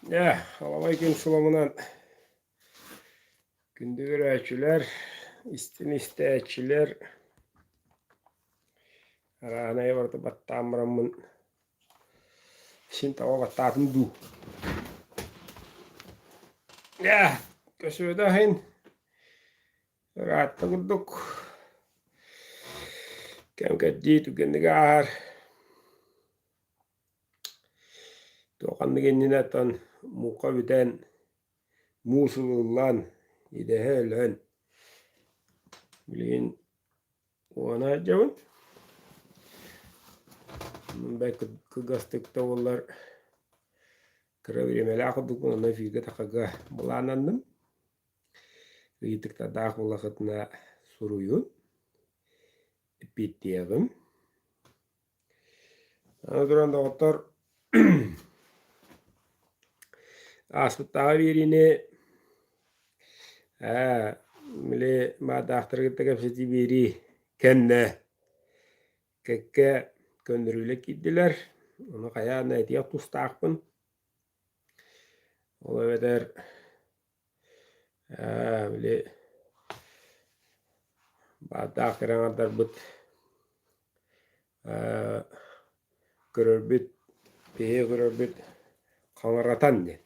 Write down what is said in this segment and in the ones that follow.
Ya, alamayken sulamından gündügür öçüler, istin isteçiler, aranaya vardı battamramın, sin tava battatın du. Ya, kösödahin, rahatta kurduk. Kem kadjitu kendigar. Tuokanni kenninatan muka biten muusulullan idehölön. Bilin uana jawun. Baik kegastik tawallar kerawiri melakuduk na figa takaga bulanandım. Ritik tadak ulakatna suruyun. Epitiyagım. Duran doktor aspettaga birine mile ma doktor kita kapsiti biri kenne kekke köndürüyle gittiler. Onu kaya ne diye tustaqpın. Ola beder mile ba doktoran adar bit görürbüt peye görürbüt kanaratan den.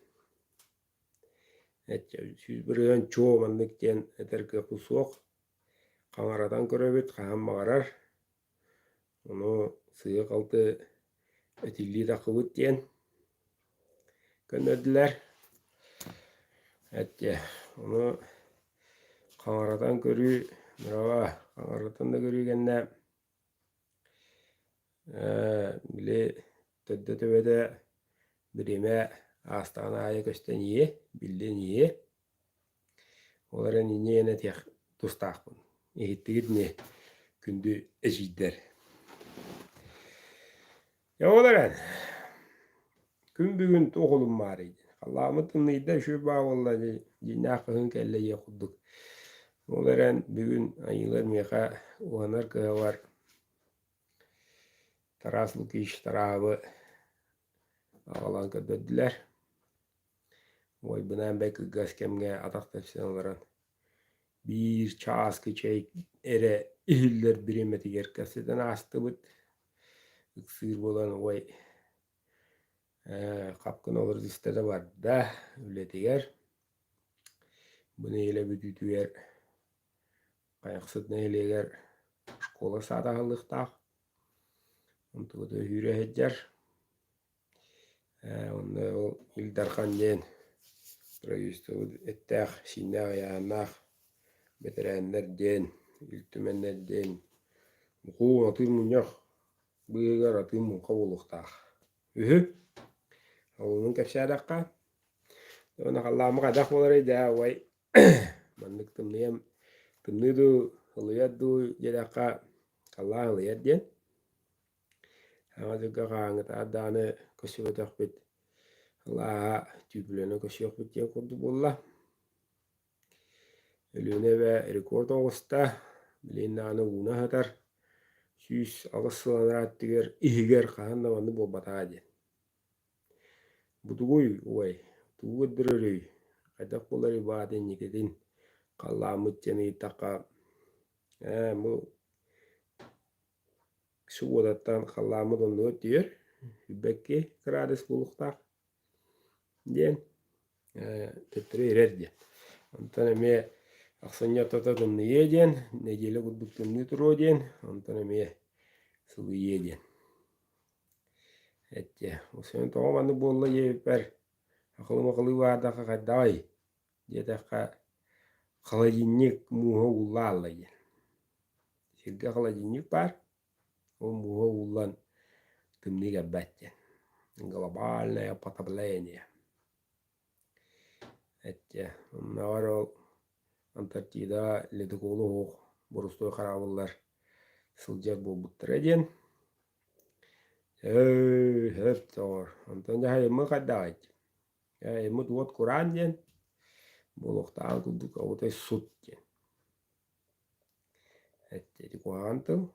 Süz birigen çoğu mandık den eterke kusuok kanaratan görürbüt kaham mağarar. Onu sıyık altı ötilliği takıbıt den könnödüler. Onu kanaratan görü merhaba kanaratan da görügenne bile tödde töbede birime astana aya kösten iyi bilden iyi oların iniyene tek tustaqpın ehittigit ne kündü eşidder ya olaran gün bugün toğulum varıydı Allah'ımın neyde şu bağ vallahi cinnakın kelle yakuduk olaran bugün ayılar meka uhanar kıha var taraslık iş tarabı ağalan ködödüler. Oy bынан belki gaskemge atak tepsen olaran bir çağız kıçayık ere ihiller birimeti gerkesiden astı bıt. Iksır bolan oy kapkın olur listede var da öyle diğer. Bunu ile bütütüyer kayıksıt neyleger şkola sadağılıqtaq. Ontuğu da hüre hedger. Onda o ildarkan den Proyustu etteğ sinnağı yağınaq veteranlar den iltümenler den muğu atırmın yok bıyıgar atırmın kavuluqtaq onun kepşadaqqa ona kallama qadak bolary da way mandık tımnıyam tımnıydu hılıyaddu jedaqqa kalla hılıyad den ama zıgga qaağıngıt addanı kösübetaq bit Allah'a tüpülene köşüyok bit den kurdu bolla Ölüne ve rekord oğusta bilen nana una hatar süs ağız sılanırat diger ihiger kahan da bandı bobata den butuguy uay tugu dırırıy qadak bolary baden nikedin qallamıt jeni taqa bu şu odattan qallamıt onu diyor hübbekki kırades buluqtaq den tetre erer den ondan eme Aksanya tata niye den necele kuduk tımnı turo den ondan eme sıvı ye den o sen toğamandı bolla ye per akıllı vardaqa kadday jedaqqa qalajinnik muha ullalla den sirga qalajinnik par o muha ullan tımnı gabbat den globalnaya patablenia onna var o Antarktida ledikolu hoq borustoy qarabıllar sıljak bolbuttar eden hep tor ondan da hayımı kaddağıt hayımı duvat kuran den boluqtağın kuduk avutay sut den dedi kuağantıl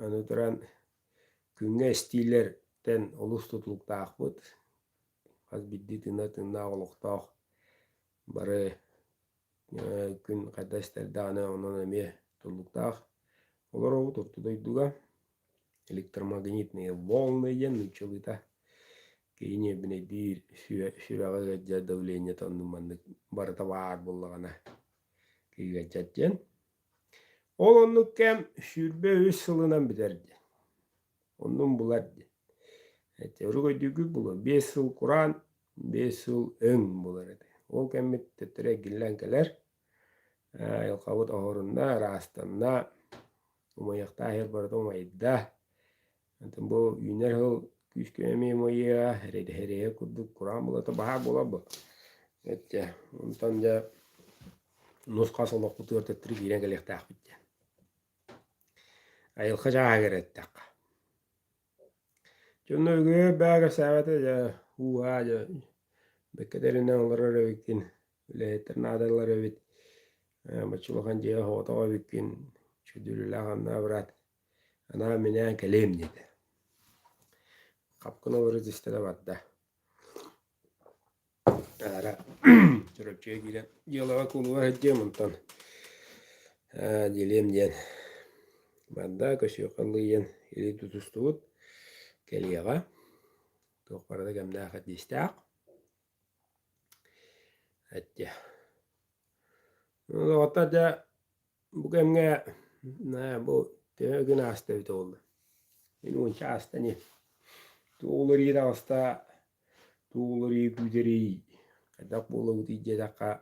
anu turan künge stiller etten olus tutuluktaqpıt. Az biddi tına oluqtaq. Bары күн qadastardaana ondan eme tutuluktaq. Олар оғыт ортодойдуга электромагнитные волны ен учылыта. Кейіне біне бір сүрағы ғаджа давление тоннуманны барыта бар болағана кейгачатjen. Ол онну кәм сүрбе өз сылынан бітерді. Оннун бұларды. Өргөйдүгү бұлы 5 сыл Құран, 5 сыл өң бұлар еді. Ол кәмет тәттірі гілләнкелер. Елқауыт оғырында, растанна, умаяқта әйір барды умайда. Антын бұл үйнер ғыл күшкеме мойыға, әрейді күрдік Құран бұлаты баға бола бұл. Онтан жа нұсқасы олық бұты өртеттірі кейрен кәліқті ақпытты. Айылқы жаға кереттіқ. Жонны өгі бәғі сәбәті жа уға жа бәккедерінен олар өрәбіккен, үләйеттерін адайлар өбіт. Бачылыған жеға хоғытаға біккен, чүдүлі лағанна бұрат. Ана менен кәлем деді. Қапқын олары зістеді бадда. Ара жүріпчеге келен елаға кулуға әддем ұнтан. Делем ден. Бадда көсі қылы ен елі тұтыстуыт кәлеға. Тоқпарада кәмді ақыт дестіғ. Әтте. Оғатта да бұл кәмге бұл төгін асты өті олды. Мен онша асты не. Туғылыр еді аста, туғылыр еді күдері. Қайдақ болы өті дедаққа.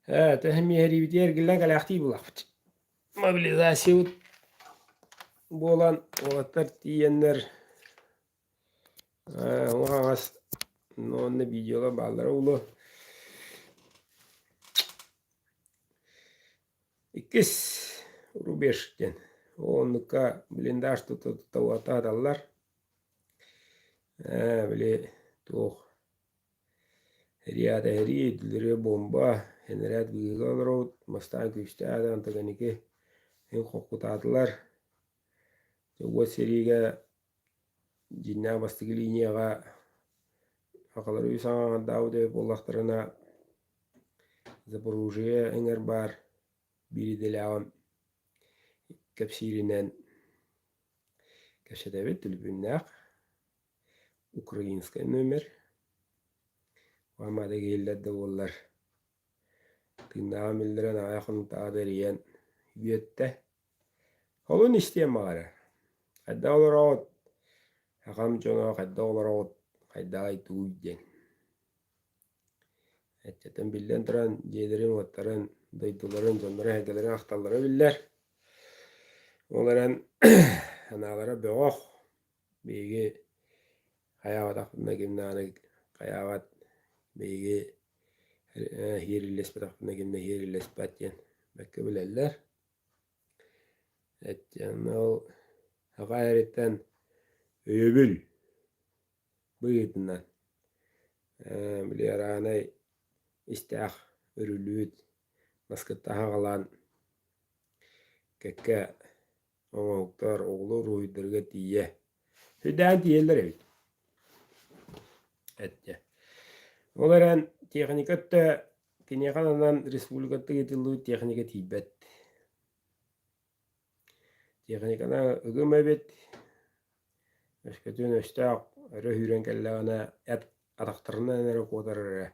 Тәхімі әребеті әргілін кәләқті бұлақпыт. Мобилизация болан оғаттар тиеннер. Оғағас онны видеоға балдары ұлы. Иккіс рубештен. Онныққа блиндаж тұтауата адалар. Біле тоқ. Рияда әрі еділері бомба. Хенерат бұйығы алыр оғыт. Мастан күшті адан тұғанеке. Ен қоққытадылар. Жоғы сериге жинна бастығы линияға ақылары үйсаңған дауды болақтарына Запорожье әңір бар. Бири делявам кәпсирінен кәшедәбет түлбіннәқ украинскай нөмір. Вамады кейлдәді олар. Тыңнағам білдірен аяқын тағдыр ен үйетті. Олын істен мағары. Қайда олар ауыт. Ағам жоңа қайда олар ауыт. Қайда айту үйден. Әттетін білден тұран жедерін оттарын дойдуларын, жонлары, әгелерін ақталары білдер. Оларын аналары бөғоқ. Бейге қаяуат ақпына кемнаны қаяуат. Бейге херілеспет ақпына кемні херілеспет ен. Бәкке білелер. Әттен ол аға әреттен өбіл. Бұйытынан. Біле арағанай істәқ өрілуіт. Наскыттаға қалан кәкке оңауқтар оғылы ройдырға тие. Хүдән тиелдер өйт. Әтте. Оларан техникатты кенеқанынан республикатты кетілді техника тейбәт. Техникана үгім әбет. Өшкөтін өстәқ әрі хүрен кәлләғана атақтарынан әрі қодарыры.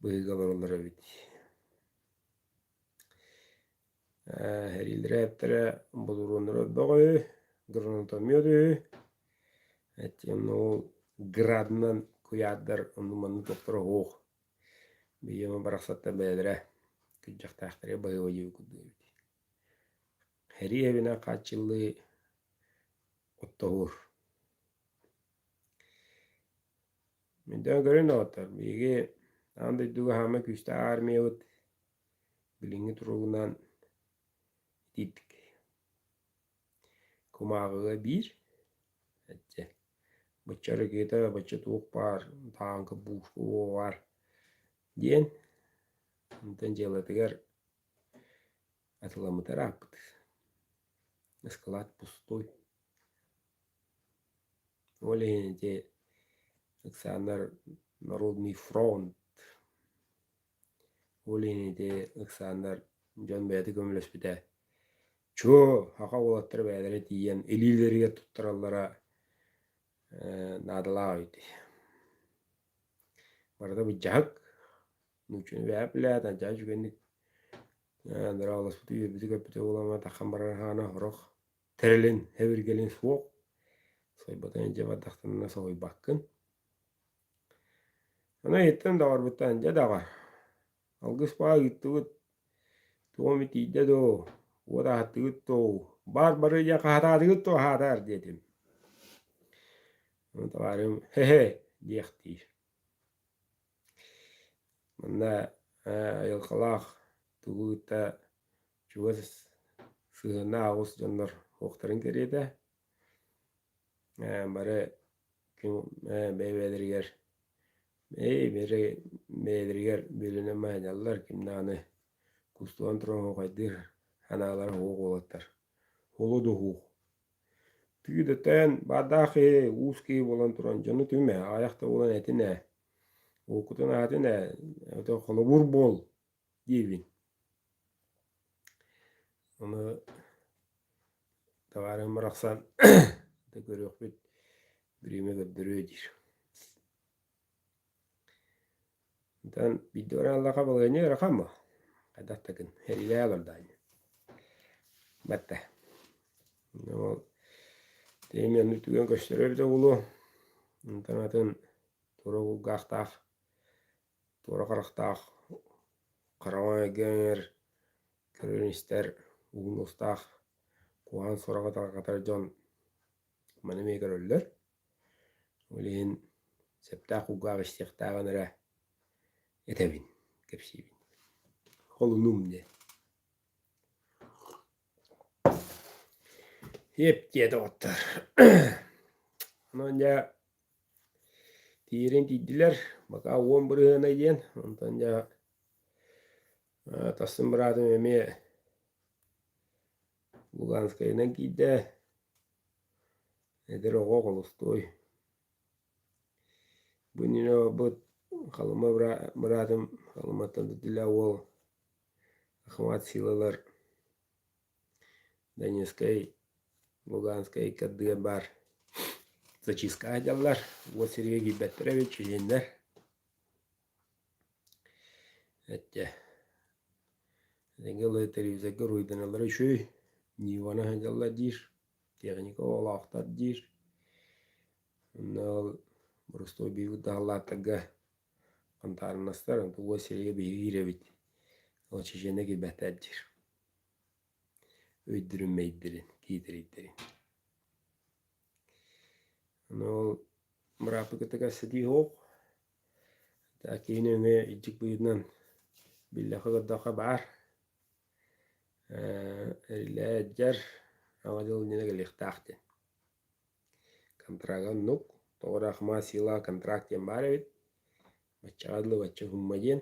Бұйғалар олар өбет. Herildere heptere bulurunları bağı, granatomiyodu. Etken o gradından kuyadlar onlumanı doktora hoğ. Biyama baraksatlar beledere. Küçük tahtları bağı oyu kudu. Heri evine kaç yıllı ottahur. Minden görün otar. Bigi andı duga hama küçte armiyot. Bilingi turuğundan dittik. Kumağıga bir. Etse. Bıçarı gete, bıçı tuğuk var. Tankı buğuşku var. Diyen. Ondan jelatıgar atılamı tarapıdı. Эскалат пустой. Олин те Александр Народный фронт. Олин те Александр Жон бәді көміліс біте. Чо хақа олаттыр бәдірі тиен элилерге туттыраллара надыла ойды. Барда бұл жағық. Нучуны бәп біләді, анча жүгенdik. Дыра олас бұты үйірбіті көпіті олама таққан барар хана хорақ. Тәрілін, әвіргелін суық. Сойбатан жа бардақтанына соғой баққын. Ана еттен дағар бұттан жа дағар. Алғыс бағы гитті бұт. Туғым итейді до. Ода хатты гітті. Бар-бары жа қағатады гітті хатар дедім. Дағарым хе-хе дейіқтейір. Мында айылқалақ тұғыта жүгіз сығына ауыз жондар оқтарын кереді. Бары бәйбәдіргер бөліне мәйдалар кімнаны күстуан тұран оғайдыр аналар оғы олаттар. Олуды оғы. Түйдеттен бадақы ұзқи болан тұран жоны түме аяқта olan әтіне. Оқытын әтіне қолыбыр бол дейбін. Оны тағарым мұрақсан да көрек бет біреме көддірі өдір. Онтан биддері Аллаға болғаны рақам ба? Қадақтакын, әрілі алырдайын. Бәтті. Деймен үтіген көштері өте болу. Онтан атын тұры ғақтақ, тұры қарақтақ, қарауан әгенер, көріністер, ұғын ұстақ, қуған сұраға тағатар жон манымей көрілдір. Олейін сәптақ ұғақ іштектағын әрі етәбін, кепсейбін. Қолыным де. Еп деді оттар. Онан жа тиерен тейділер, бақа 11 ғына ден, онтан жа тасын бұрадым әме Луганскайынан кейді, әдір оға қолыстой. Бұнына бұд қалыма бұрадым, қалыматтан дүділі ол Ахмат силалар Донецкай, Луганскай кәдіге бар. Зачистка адалар, вот Сергей Петрович жендер. Әтті. Әденгі телевизорға ройданалар үші, Нивана адалар дейір, техника олақтар дейір. Онал бұрыстой бейгі дағалаттығы қантарынастар, вот Сергей Петрович ол чешенеге бәтәр дейір. Өйдірін мәйдірін, кейдірейдірін. Ол мұрапы күтігі сәді оқ. Тәкейін өңе үйтік бұйыдынан біліқі ғыддаға бар. Әрілі әджер ағадыл нені лихтақты. Контраган нұқ. Тоғырақыма сила контрактен бар өйт. Бачағадылы бачы хүммаден.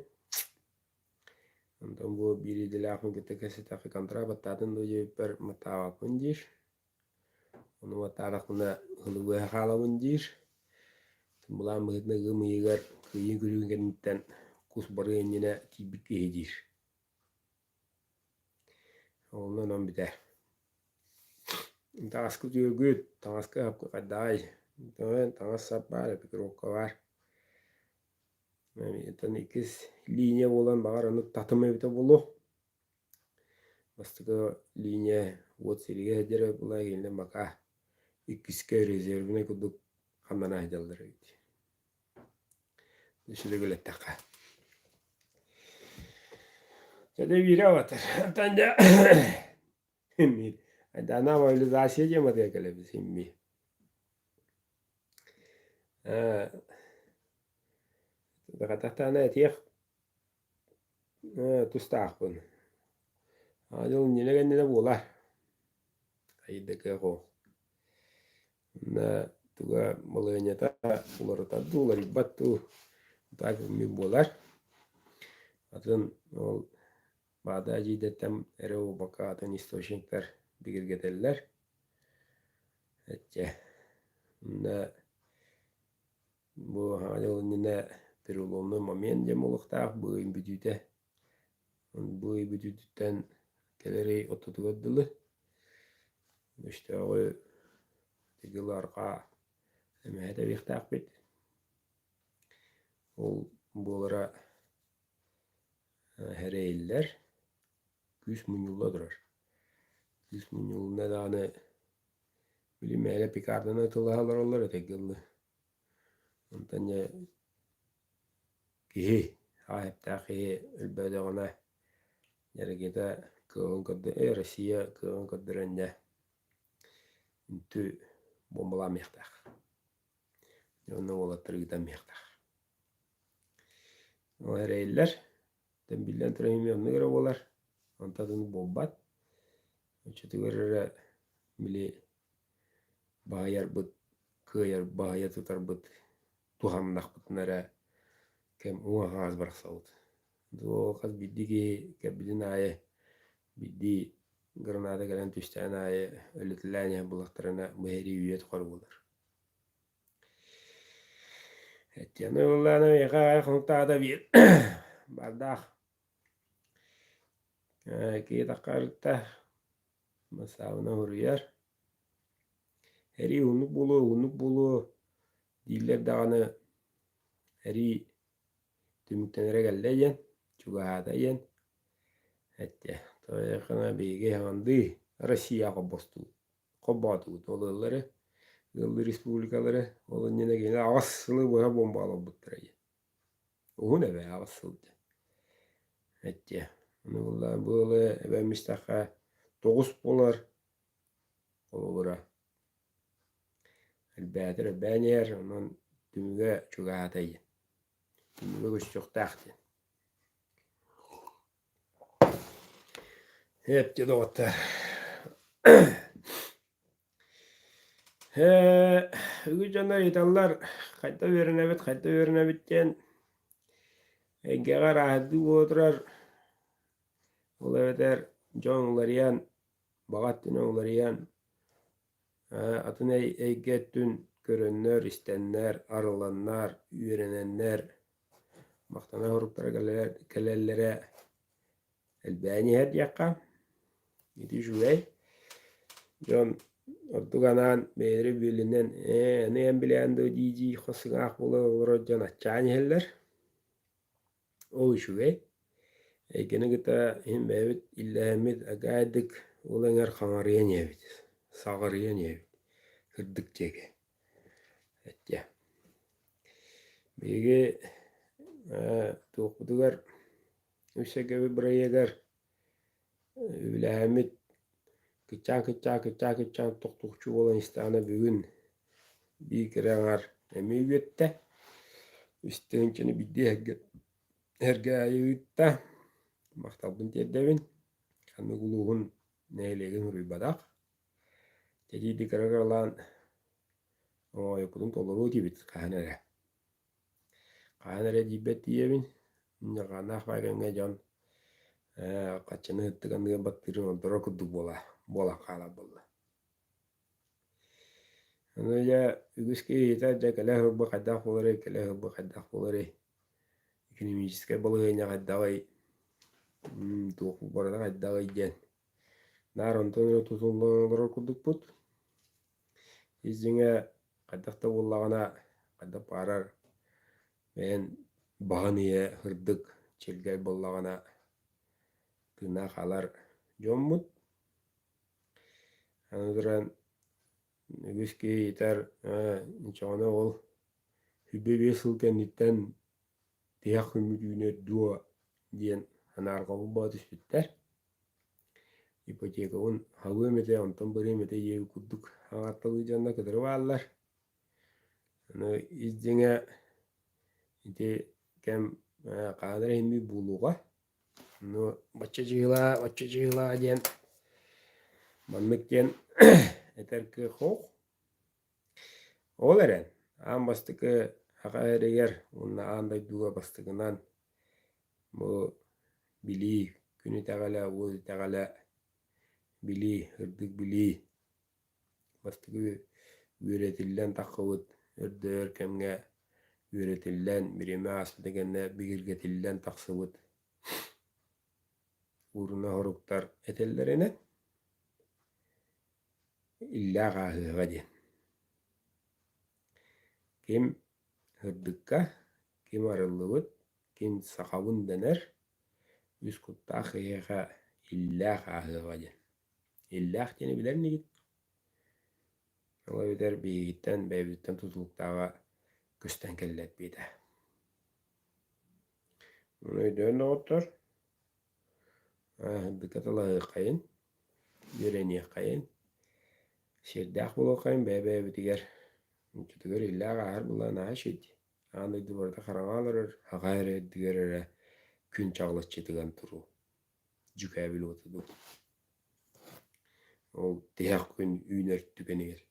Ондан бұл бірі діліқын күтігі сәтақы контракт баттадың дөйі бір мұтавақын дейір. Onu vatandaşına hılığı halamın deyir. Bulan mıhıdına gımıyıgar kıyın gülüngeninden kusbarıyan yine tibit eydir. Ondan on biter. Tağaskı diyor güt, tağaskı hapkı kadday. Tağas sapar, pikir okka var. Etan ikiz linya olan bağır onu tatım evde bulu. Bastıkı linya vod serige hecere bulay gelin baka. İkiske rezervine kuduk kandan aydalları idi. Dışarı gölet taka. Jadi vira water. Tanda. Mir. Dana var öyle zaşiye mi diye kale bizim mi? Daha tane etiyek. Tustaqbın. Adil nile ne bolar. Ayda kego. Na tuga malanya ta ular ta dolar batu. Tak mi bolar. Atın ol Bağdacı detem ero bakatın istoşinkler bir getirler. Etçe. Na bu hangi terulonu mamen demoluqtaq bu imbütüte. Bu imbütütten keleri otutugaddılı. İşte o tegilarqa emehete bixtaq bit. Ol bolara hereyiller küs munyulla durar. Küs munyulluna dağını bilimele pikardana atılahalar olar tegilli. Ondan ya kihi hahepta kihi ölbede ona yarageta kığın kaddı Rusya kığın kaddırınca intü bombala mehtak. Onu olattırı giden mehtak. O hereyiller tembillen trahimi onu göre olar. Antadını bombat. Çatı göre bili bahayar bıt kıyar bahaya tutar bıt tuhamnak bıtnara kem uğa haz bıraksavut. Do kaz biddi ki kebidin aye biddi granada gelen tüsten aye ölletilen bulaktarına baheri üyet korular. Yani Allah'ına yaka kontada bir bardak ki takarta masavına huruyar. Heri unuk bulu diller dağını heri tümüktenere gelleyen çugaada yen hatta toyakana bege handı Rusya kobostu kobatu tolları yıllı respublikaları olan yine gene aslı boya bombalı bıttırayı. O ne be aslı. Hatta onu vallahi böyle ben mistaka 9 bolar olara. Elbette ben yer onun tümüge çugaada yen. Tümüge çok tahtı. Hep de doğru. Ügücanlar itallar kayda verine bitten engegar ahdi oturar ola eder jonglariyan bagattin onglariyan atın eygettün körönler istenler arılanlar ürenenler maktana huruplara kelellere elbani her yakka gidi şüvey jon orduganan beri bilinen ne en bilen de dici xosgaq bulu rojan açan heller o şüvey gene gita hem evet illamit agadik ulangar xamariyan evet sağariyan evet kırdık çeke etya bege tokudugar üsege brayegar illamit kıçan toktukçu olan istana bugün bir kirenar emiyette üstünkini bir hergayı ütte maktabın tedevin kanı guluğun neylegin rübadak jadi dikaralan o yapılın toluru tibit kahanere dibet diyevin nakana fayganga jon kaçını hıttıkanlığa baktırın odora kudu bola kala bolla. Onu ya ügüski yeter de kala hırba kaddak bolare ekonomическая балыгыня kaddak туоху барada kaddak jen nar onton tutulları kuduk put izine kaddakta bollagana kaddak parar ben bağınıya hırdık çelgay bollagana tına kalar jommut anıdıran ügüski yeter inşana ol hübbe besilken itten diyak ümüdüğüne dua diyen anargalı batı sütter. İpoteka on havu mete ondan beri mete yevi kudduk hağattalı canına kadar varlar. Onu izcine ite kem kadar hemmi buluğa. Onu başçacığıla diyen manlık diyen eter ki hoğ. Olaren. An bastıkı haqa ereger onun anday duga bastıkından bu bili günü tagala o tagala bili hırdık bili bastıkı üretilden takıvıt ördör kemge üretillen birime asıl degenne bigirgetillen taksıbıt uruna horuktar etellerine illa gahıga diyen. Kim hırdıkka, kim arıllıbıt, kim sakabın dener, üst kutta hıyıga illa gahıga diyen. İlla diyeni biler mi git? Ola biter bigitten, beybitten tutuluktağa kösten kellet bide. Onu ödön otur. Hırdıkka talağı kayın, yöreni kayın. Şerdaq bulu kayın bebe bitiger. Çünkü illa gahar bulan aşıd. Andı duvarda karangalar, hagayre digerere gün çağlatçıdıgan turu. Cükabil otudu. O diyak gün üner tükeniger.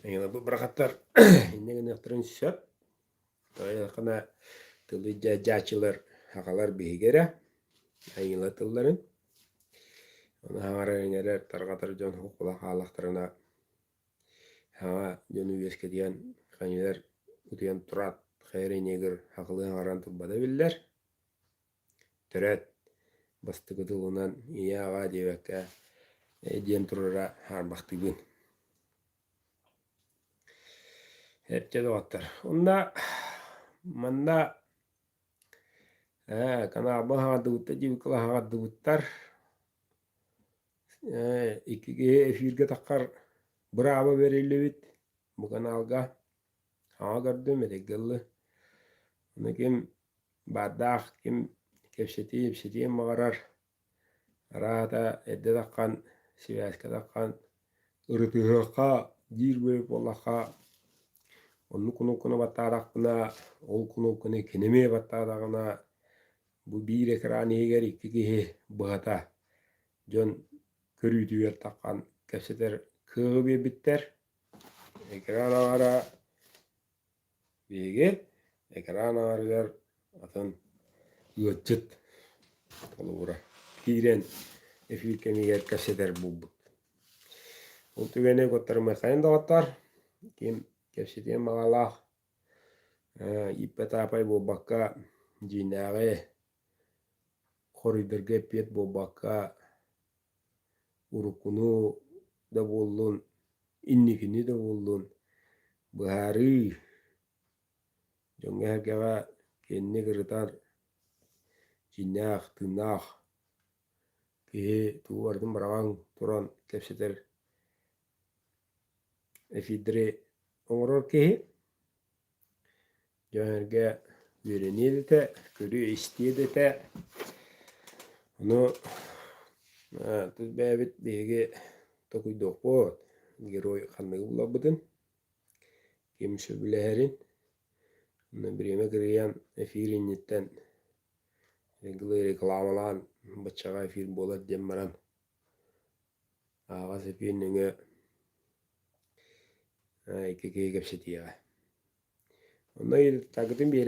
Yani bu bırakatlar inden yaktırın söp. Kana tılı cacılar hakalar bihigere. Ayıla tılların. Onu hangara ineler targatar jon hukula halaktarına ha jonu üyeske diyen kaniler utiyan turat xeyre neger haklı hangaran tubbada biller. Töret bastı gıdılığından iya ağa diyevekka diyen turara harbaktı gün. Hepçe doğatlar. Onda manda kana abba haga dıvıtta civkala haga dıvıttar ikige efirge takkar brava verilibit bu kanalga haga gördüm eteggelli. Onu kim baddaaq kim kepsetiye mağarar arata edde takkan sivaska takkan ırıtıhıqa jirbe bollaka onu kunu battadaqpına ol kunu keneme battadaqına bu bir ekran eger ikkigehe bıhata jon körütüyer takkan kepseter kığı bitter ekran ağara bege ekran ağarıgar atın yötçüt olubura kiren efirkemiger kepseter bubbut ol tügene kottarımay kayın dağıttar kim kepsetiyen mağalaq ippe tapay bobakka jinage koridorga piyet bobakka urukunu da bollun innikini da bollun bahari jonge herkeva kenne gırıtar jinaq tınaq kehe tuğardın baragan turan kepseter efidre oңoror kehe jonge vereni de körü istedi de onu tuz bebit bege tokuy dokpo geroy kanıgı bulabıdın kim söbüleherin onu birime kırıyan efirin nitten Gılı reklamalan bıçağa efir bolar demmaran ağa sepinninge ikki kepsetiye onu takıtın bir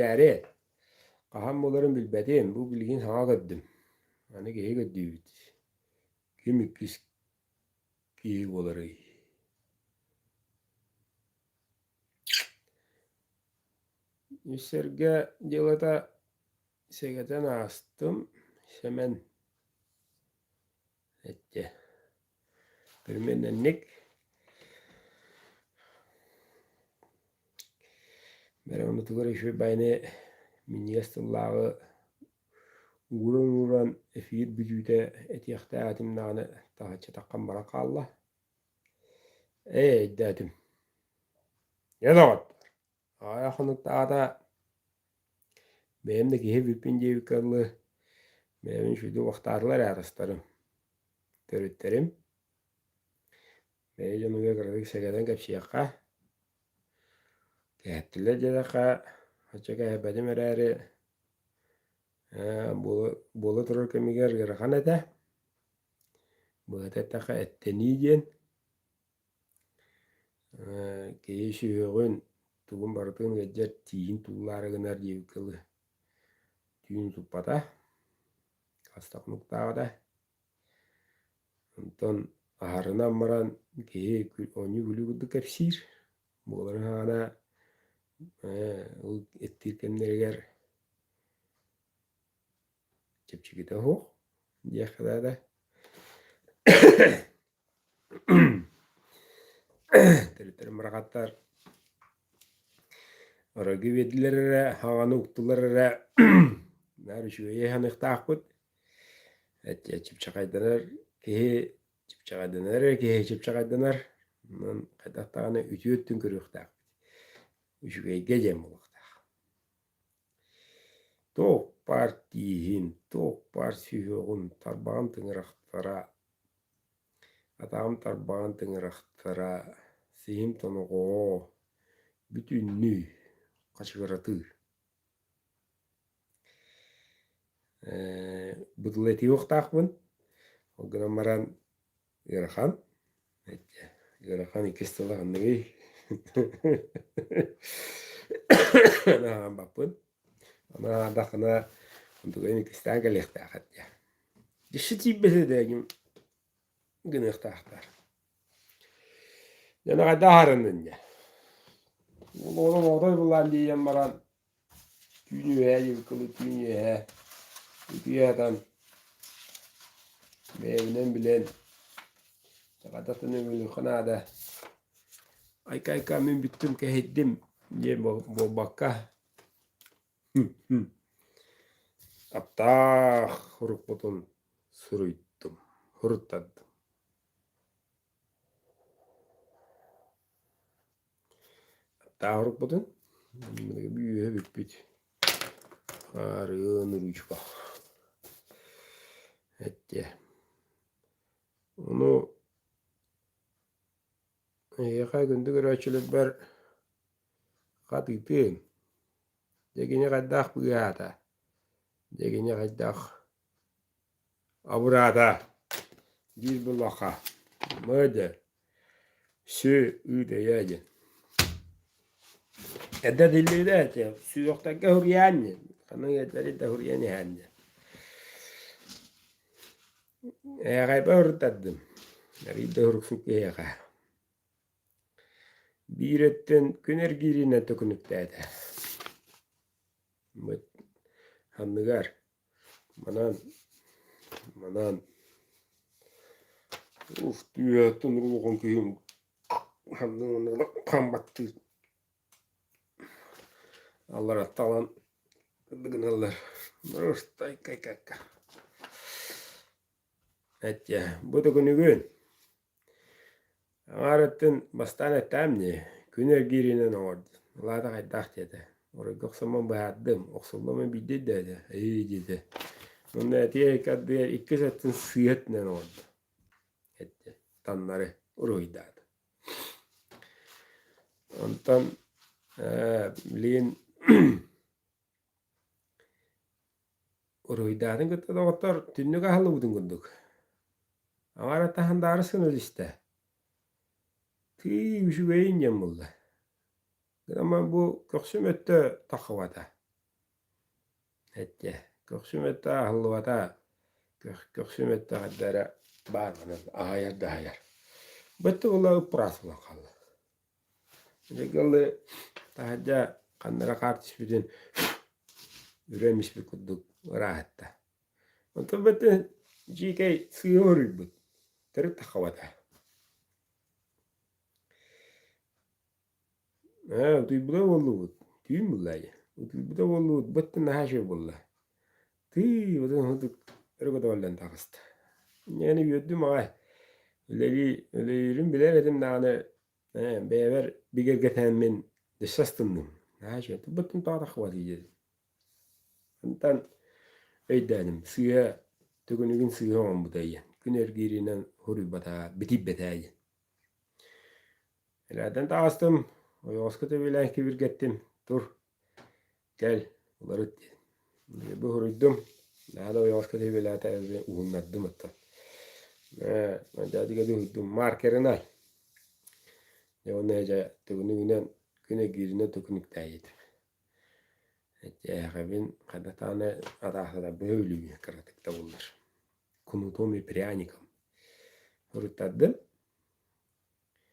kaham boların bilbedim bu bilgin hağa gördüm hani gehe gördüğüt kim ikkis gehe boları Yüserge yılada segeten astım semen ette permenenlik bere onu tugara şu bayne minyastıllağı uğran efir bücüde etiyakta atim nane tahaçı takkan barakalla iddatim ya da ayakınlıkta da benim de ki hep ipince yukarılı benim şuydu vaktarlar arastarım törütlerim benim canımı kırdık segeden kapşıyakka kehattiler cedaka haçaka hebedim erari bolu turur kemiger gırıkan ete bu ete taka etteniyen keyişi hüğün tuğun barıtığın gecet tiyin tuğları gınar diye yukarılı tüyün tuppata kastak nuktağı ondan aharına maran kehe onyu gülü gudu kapsir Buların hana ettirkenleriger çepçikite hoq diye kadar da Teriterim rakattar aragi vedilere hağanı uktulara nar şuye hanıqtaqut çipçaqaydanar ki çipçaqaydanar ki çipçaqaydanar man qadaqtağını ütüyöttün körüqtaq üçüge gecem olaqtaq toq partihin toq partiyöğün tarbağın tıngıraqtara atağım tarbağın tıngıraqtara sihim tonuğu bütünlü kaçıgaratı buduleti yoqtaqbın o grammaran yarahan yarahan ikistilağınlığı ana bapın ana daqına untuk ini kistan galixtaqat ya dişiti besedegim gınıqtaqtar yana qadaharının ya oğlum oday bulan diyen maran tünyöhe yıkılı tünyöhe tünyöheden meyvinen bilen çakadatın ömürlü kanada ayka min bittim keheddim diye bu bakka aptah huruk butun suruyttum huruttadım aptah huruk butun büyüye büt arığın rüç bak ette onu yaka gündü görüçülüp ber katıpın degine kaddak buyata degine kaddak aburada bir bulaka mıdır sü üde yacın edde dilli de ete sü yoktaki huriyani kanın yetleri de huriyani hande gayba hurtadım gayba hurksuk yaka bir etten küner girine tökünükteydi handıgar manan uf düyatın ruğun kıyım handıgını kambattı Allah attalan kıdıgınalar mırıstay kaykaka etya bu da günü Ağrıttın bastan ettemni küner girinen ordu lada kaydak dedi oraya koksaman bayadım oksullaman biddi dedi iyi dedi Onda etiye kadar iki satın sıyetnen ordu etti tanları uruydaydı ondan bilin uruydadın gıtta doktor tünlü kahalı budun gündük Ağrıtta handarısınız işte Tüy şu beyin yamuldu. Ama bu köksüm öttü takıvada. Etti. Köksüm öttü ahılvada. Köksüm öttü haddara bağırmanın. Ahayar da hayar. Bitti ola ıpras ola kaldı. Regalı tahadja kanlara kartış bütün üremiş bir kudduk rahatta. Ondan bitti jikay sığır bu. Terip takıvada. Utuybuda oldu. Tüyüm bulayı. Utuybuda oldu. Battın haşır bulla. Tüy, odan huduk. Ergoda oldan takıstı. Yani yöddüm ay. Öyle bilemedim nane. Beyver bir gergeten min dışastındım. Haşır. Battın tadak var diyeceğim. Ondan öydənim. Suya tükünügün suya on budayı. Güner girinen huru bata bitip betayı. Elerden tağıstım. O yoskıtı bilen kibir gettim. Dur. Gel. Uları dedim. Bu huruydum. Daha da o yoskıtı bilen tabi uğunladım hatta. Ben dedi ki huruydum. Markerin al. Ya o nece tükünügünen güne girine tükünük dayıydı. Yakabin kada tane adahda böyle karatıkta bunlar. Kunutomi pryanikam. Hurutadım.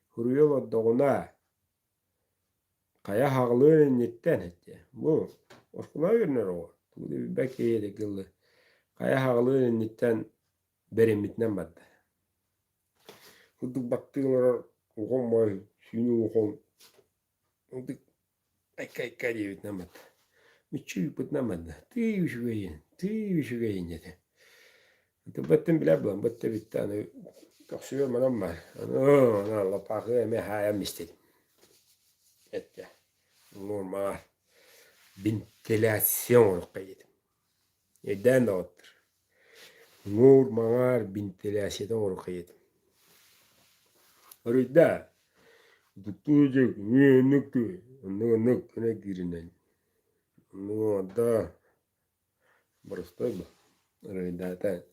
Huruyor o doğuna. Kaya hağlığın netten etti. Bu. Oskuna görünür o. Bu da bir bekeye de kıllı. Kaya hağlığın netten beremitden battı. Hıddık baktığılar oğun var. Sünü oğun. Hıddık ay diye bitden battı. Mütçü bitden battı. Tüy şügeyin dedi. Hıddık battım bile bulan. Battı bitti. Hani kaksıyor manam var. Ana Allah pakı eme hayam istedim. Etti. Normal. Ventilasyon orqaydı. Eden de otur. Normal ventilasyon orqaydı. Orada tutacak ne nıkkı. Ne girinen. Da burası da bu. Orada da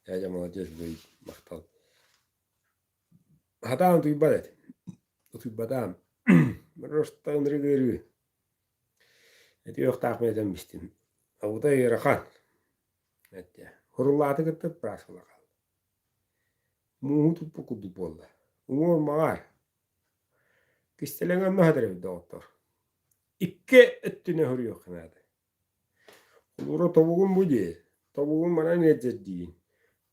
ya молодежь будет махтал. Hatam tuybadet. Tuybatam. Просто он регерю. Это yok tahmin edemiştim. O da yarakan. Evet. Horulatı gıttı prasıla kaldı. Muhu tupu kudu bolla. Umur mağar. Kistelen mahdır evde otur. İkke ettine hırıyor kanadı. Olur tavuğun bu diye. Tavuğun bana ne dediğin.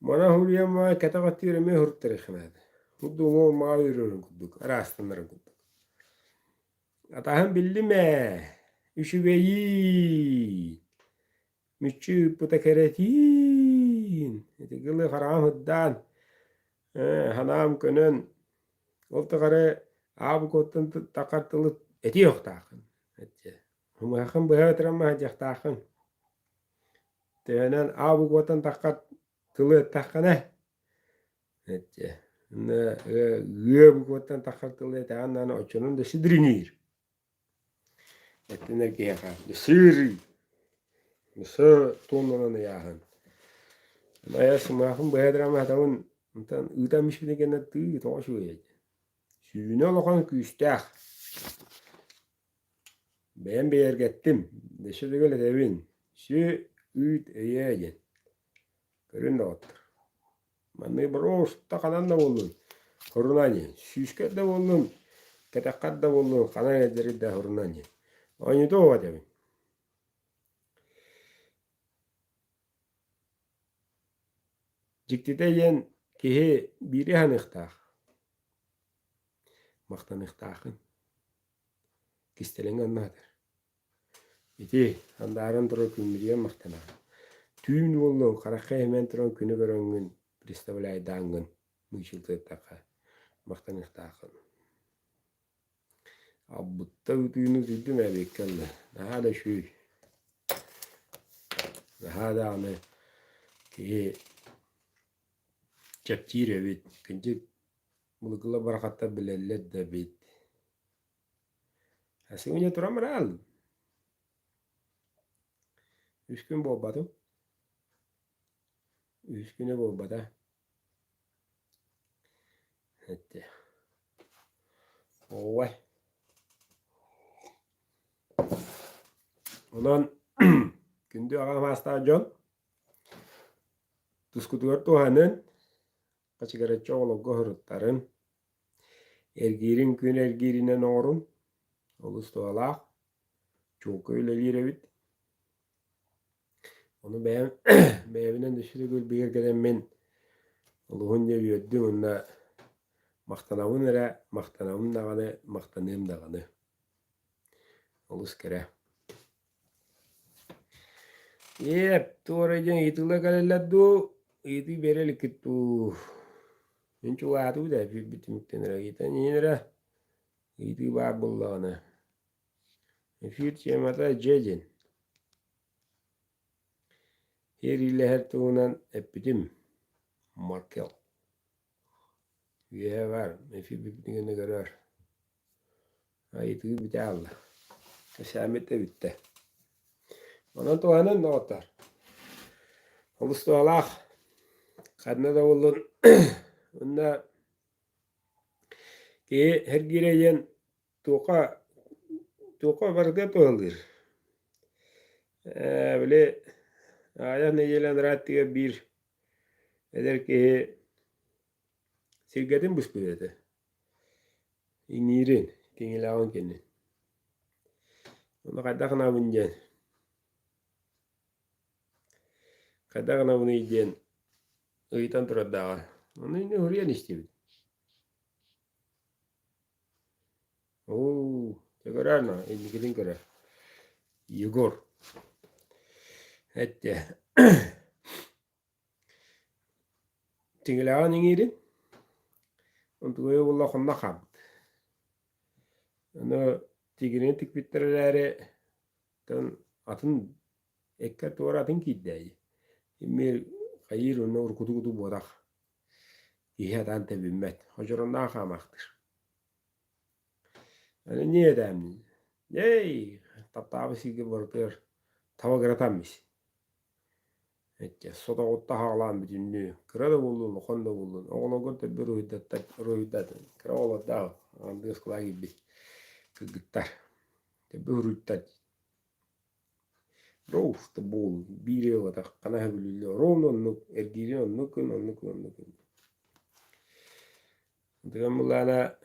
Bana hırıyor ma katagatire me hırtırı kanadı. Kudu umur mağar yürüyorum kuduk. Arastanların kuduk. Atahan bildi mi? Üşügeyi. Müçü putakeretin. Etikili haram hıddan. Hanam könün. Oltaqarı abi kotun takartılı eti yok taqın. Huma yakın bu evet ramma hacak taqın. Tenen abi kotun takartılı taqına. Ne bu kotun takartılı taqına açının da sidrinir. Etiner ki yakan. Siri. Mısır tonlanı yakan. Ama ya sımahın bu evet ramma taqın. Ondan ıdamış bir de gene tüy toğuşu yiyecek. Suyuna lokan küstah. Ben bir yer gittim. Deşirde göle devin. Şu üt eyeyen. Görün de otur. Manne bros takadan da bollun. Horunanye. Süsket de bollun. Ketakat da bollun. Kana ederi de horunanye. Aynı da o devin. Ciktide yen kihe biri hanıktağ. Maktanıktağın. Kistelen annadır. Iti handaran turu kümriye maktana. Tüyün bollun. Karakka hemen turun günü görüngün. Pristavalay dangın. Müşiltı taka. Maktanıktağın. Abutta ütüyünü düldüm ebekkalle. Nahada şu. Nahada anı. Ki çepçir evet. Kıncı bulukla barakatta bilellet de bit. Asıngıca turam aldım. 3 gün boğbadım. 3 güne boğbada. Hette. Oy. Ondan gündü ağam hasta John. Tuskutuyor tuhanın. Kaçıgara çoğulu gohurutların. Ergirin gün ergirine norun. Olus doğalak. Çok öyle lirevit. Onu beğenen düşürü gül bir gelen men. Oluğun diye yöddüm onda. Maktanavun era, maktanavun dağını, maktanığım dağını. Olus kere. Yep, tuğraycan itiyle kalelladdu. Iti berelik ittu. Incu watu da fi bitimikten era gita nyinera. Iti babullağını. Fir çemata cecen. Her ile her tuğunan epidim. Markel. Üye var. Fi bitimikten görer. Iti bitti Allah. Kesamet de bitti. Onun tuğanın ne otar? Olus tuğalak. Kadına da olun. Onda ki her gireyen tuğka vardı tuğalır. Böyle ayah ne gelen rahat diye bir eder ki sirgetin buskületi. İnirin. Kingilavan kendi. Onu kadakna bunjen. Kadakna bunu ijen. Uytan turadağa. Onu yine huriyen işte. Oo, çekararna. İlmi gidin kara. Yegor. Hette. Tingilağa ningiri. Ontu goyo bulla konna kab. Onu tiginin tikbitterlere tan atın ekker tuvar atın kiddäyi. İmmir kayir onu urkutu kutu bodak. İhatan tebimmet. Hocorundan kamaktır. Yani niye demni? Yey, taptağı sige bortör. Tava gratamış. Ette soda otta hağlan bütünlüğü. Kıra da buldun, lokon da buldun. Oğla görte bir ruhiddat. Kıra oğla da. Andığız kulağı gibi. Kıgıttar. Te bir ruhiddat. Rouf da bol. Biri o da kana habilille. Roun onnuk. Ergiri onnuk. Dıgan bulana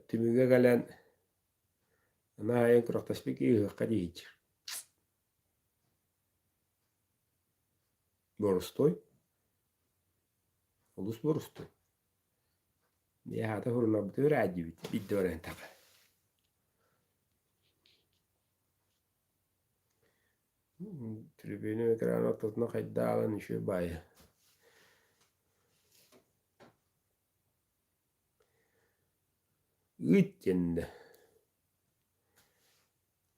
tümüge gelen ana hayan kuraktaşbek iyi kadi hiç. Borostoy. Olus borostoy. Diye hata huruna bitiyor acibit. Bitti öğren tabi. Tribünü ekran ortasına kayda alan işi bayağı. Üttende.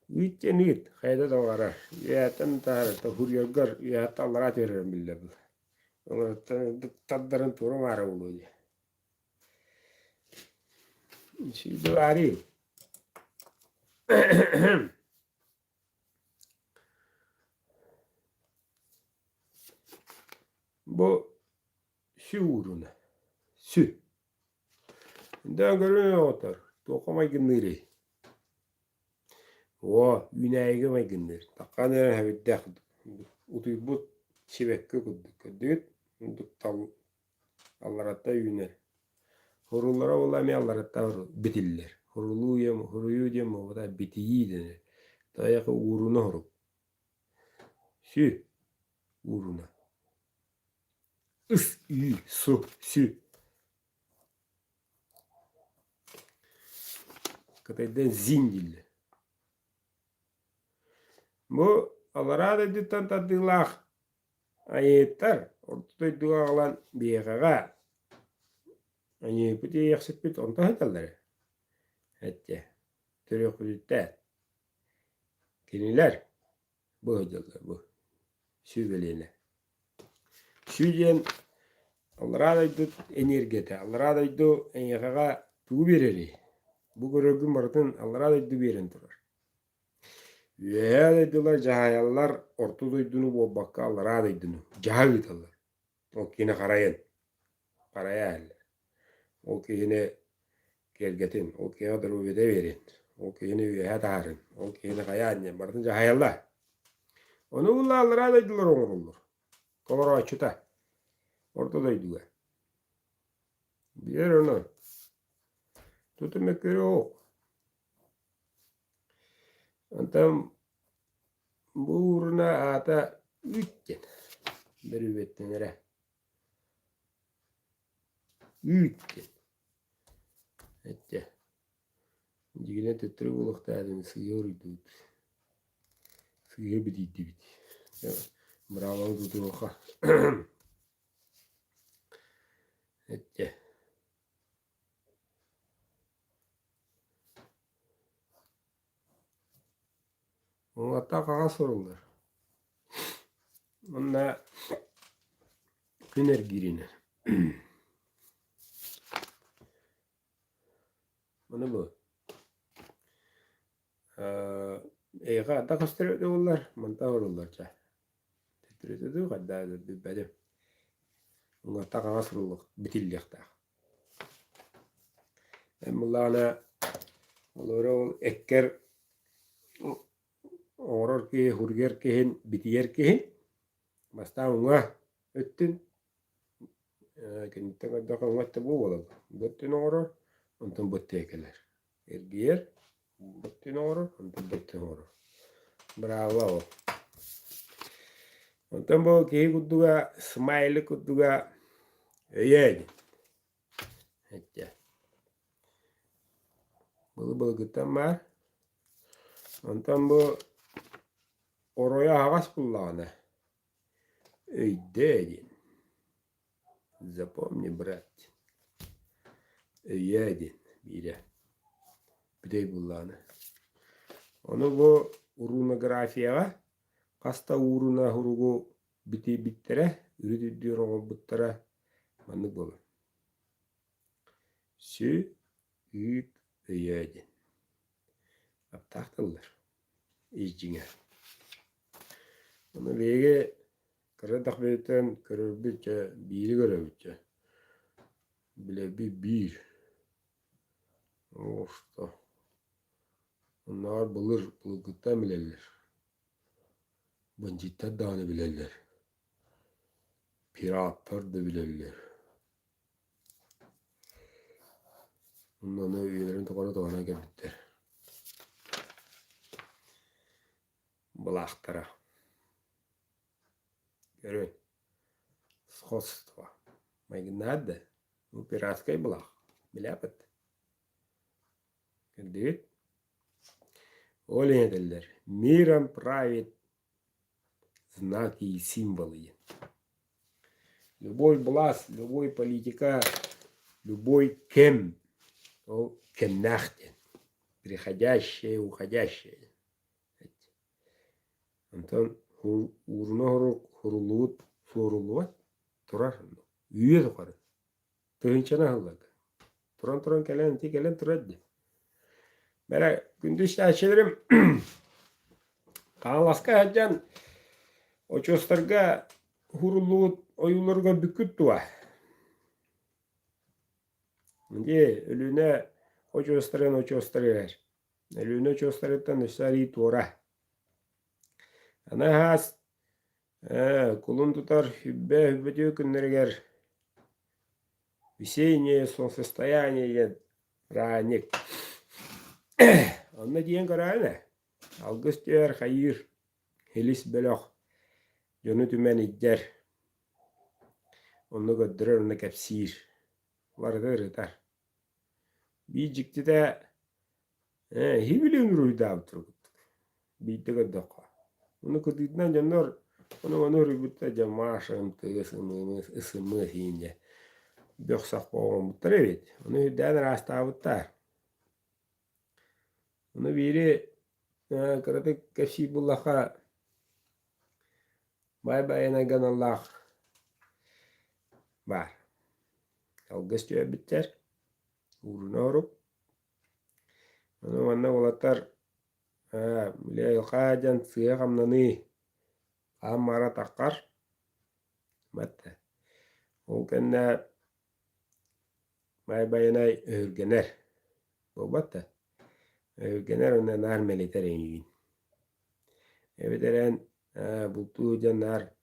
Ütten üt. Kayda da var. Yatan ta huryagar. Yatan Allah'a verir bile bu. Ama tadların turu var oluyor. Şimdi var. Bu şu uğruna. Şu. Döngörüne otur. Dokuma günleri. O güneyge me günleri. Takkanı hevi dek. Utuy bu çivekke kudduk. Düt. Duk tal. Allah'ta yüner. Horullara ola me Allah'ta horu. Bitiller. Horuyu diyem o da bitiyi denir. Dayakı uğruna horu. Şu. Uğruna. Is, ü, su, şu. Katayden zin dille. Bu Allah'a dütten tadılak ayetler. Ortada dualan biyaga. Ani piti yaksıpit onta hataları. Hatta. Türük hütte. Kiniler. Bu hıcalar bu. Şu belirler. Şu diyen Allah'a düt energete. Allah'a düt enyaga tuğu veriri. Bu görgün baratın Allah'a düt verin durur. Ve dediler cahayallar ortadoydunu bu bakka Allah'a düdünü. Cahavitallar. O kine karayan. Karaya o kine gergetin. O kine daruvede verin. O kine üye tarın. O kine kayan. Baratın cahayallar. Onu ulla Allah'a düdüler onurulur. Kolora açıta. Ortadoydular. Bilir onu. Tutum ekleri o. Antam bu uğruna ata ütten. Berüvettenere. Ütten. Hatta. Jigine tetri buluktaydın sığıyordu. Sığıyor bitiydi biti. Bravo tuturuqa. Hatta. Hatta kağa sorulur. Onda güner girine. Mana bu. Eyga da kastırıyor diyorlar. Manta olurlar ça. Titredi de kadar bir bede. Onda kağa sorulur. Bitillekta. Mullana oloro ekker oror ki hurger kihin bitiyer kihin. Basta unga öttün. Kenitten kadar unga tabu olalım. Böttün oror. Ondan böttekeler. Ergiyer. Bıttın olur, bıttın olur. Bravo. Ondan bu ki kuduga, smile kuduga, yedi. Hatta. Bılı gıttan var. Ondan bu oraya havas kullanı. Öydedin. Запомни, брат. Öydedin. Bir de kullanı. Onu bu urunografiyaga kasta uruna hurugu bittere ürüdüdüyor o bittere manık bolu. Sü üt öydedin. Aptahtılır. İzcine. Onu bege kırıdak beyten kırırbütçe biri görübütçe. Bile bir. Osta. Onlar bulgıtta bilerler. Bancıtta dağını bilerler. Piratlar da bilerler. Ondan üyelerin tokana geldiler. Bılaktara. Görün. Schodstwo. Magnade. Bu piratskay bılak. Bilepet. Gördük. Öyle dediler. Миром правит знаки и символы. Любой власть, любой политика, любой кем, о кемнахте, приходящее, уходящее. Антон урнохору soruluat turar. Üye tukarı. Tığınçana hılladı. Turan gelen turadı. Böyle gündüz açılırım. Kanalaska haccan o çostarga huruluut oyularga büküt tuva. Önce ölüne o çostarır. Ölüne çostarıttan dışarı tuğra. Ana has kulun tutar hübbe diyor günlerger. Весеннее солнцестояние праздник. Онна диен карана. Алгыс тер хайыр. Хелис белох. Жону түмен иддер. Онна көддірер онна кәпсир. Варды рытар. Бейджікті де хибілі үнрүйді аптыргыт. Бейді көддіққа. Оны көддігден жандар оны рүбітті жамашым ысымы сейінде. Бөқсақ болған бұттыр ебет. Оны үдден раста бұттар. Оны бері кырытык кәпси бұллақа бай-байына ғаналлақ бар. Алғыз түйе біттер. Урына ұрып. Оны манна олаттар біле елқадан сыя қамнаны қаммара таққар. Мәтті. Ол кәнна бай-байынай өргенер. Бұл бәтті. Örgener ondan nar meliter en. Evet eren bultuğu nar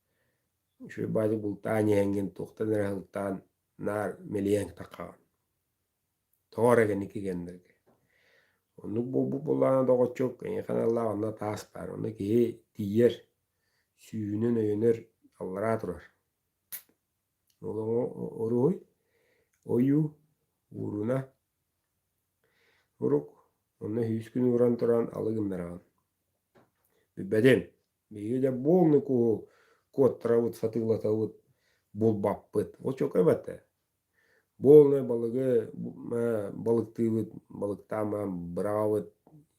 şu bazı bultani hengen tohtan rahultan nar meliyen takan. Doğru geniki genderge. Onu bu bulana da çok en kanalla onda tas var. Onu ki diğer suyunun öner Allah'a durur. Oruy oyu uruna uruk. Onu hiç gün uğran turan alıgınlar. Bedel. Bir de bol ne ko kod travut fatığla tavut bol bappıt. O çok evet. Bol ne balık tığıt balık tamam bravut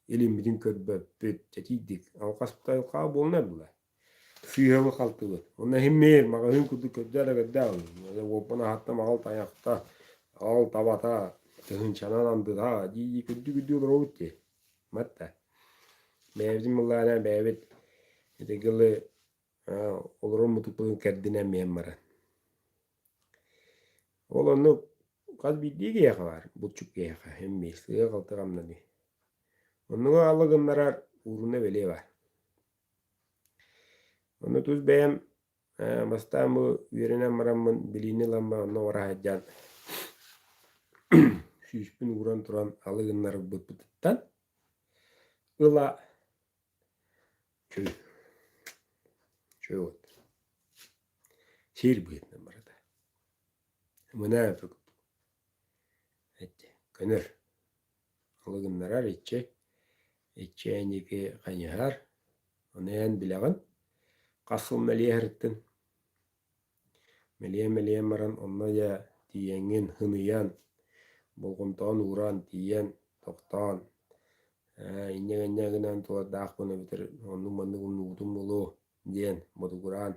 elim bizim kötü pet çetiydik. Ama kaspıtay kal bol ne bula. Sıyırlı kaltığı. Ona hem mer mağazın kudu kötüler kadar. O bana hatta mağal tayakta al tabata. Tığın çanan andı da diye kötü olur ki. Matta. Mevzim Allah'ına beyvet. Etegili olurum mutluluğun kerdine memara. Onu kaz bildiği geyaka var. Buçuk geyaka. Hem mesleğe kaltıramda bir. Onun ağlıgınlara uğruna bile var. Onu tuz beyem bastan bu verine maramın bilini lamba onu oraya 3 bin uğran turan ağlıgınları bıt bıtıttan Ила çöy. Çöy ot. Şiir buyurun barada. Münafık. Etti. Könür. Alığınlarar içe. İçe endiki kanyahar. Onu en bilagın. Kasıl meliye hırttın. Meliye maran onna ya diyengin hınıyan. Bulguntan uğran diyen toktan. İnne tuwa daq bunu bitir. Onu mandı unudum bulu. Diyen. Modu Kur'an.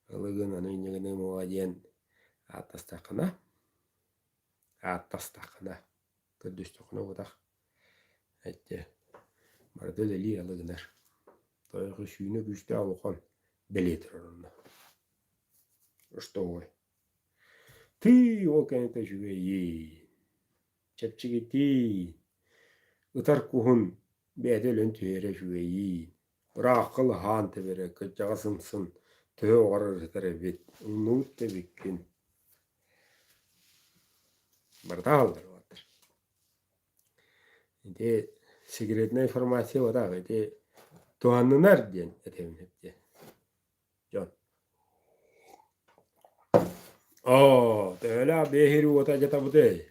Alığın anı inne muğa diyen. Atastaqına. Atastaqına. Köddüstüqına udaq. Etti. Barada deli alığınar. Toyqı şuyunu güçte alıqan. Beletir onunla. Что вы? Ты, о, конечно, живее. Чепчигити. Utar kuhun bedelen tüyere живее. Bırakıl han tebere. Kıcağısımsın. Tühe oğarır terebet. Unut tebekkin. Barda aldır vardır. De sigaretine informasiya vada. De doğanlılar diyen etemin hep de. Can. Öyle behiri vata bu de.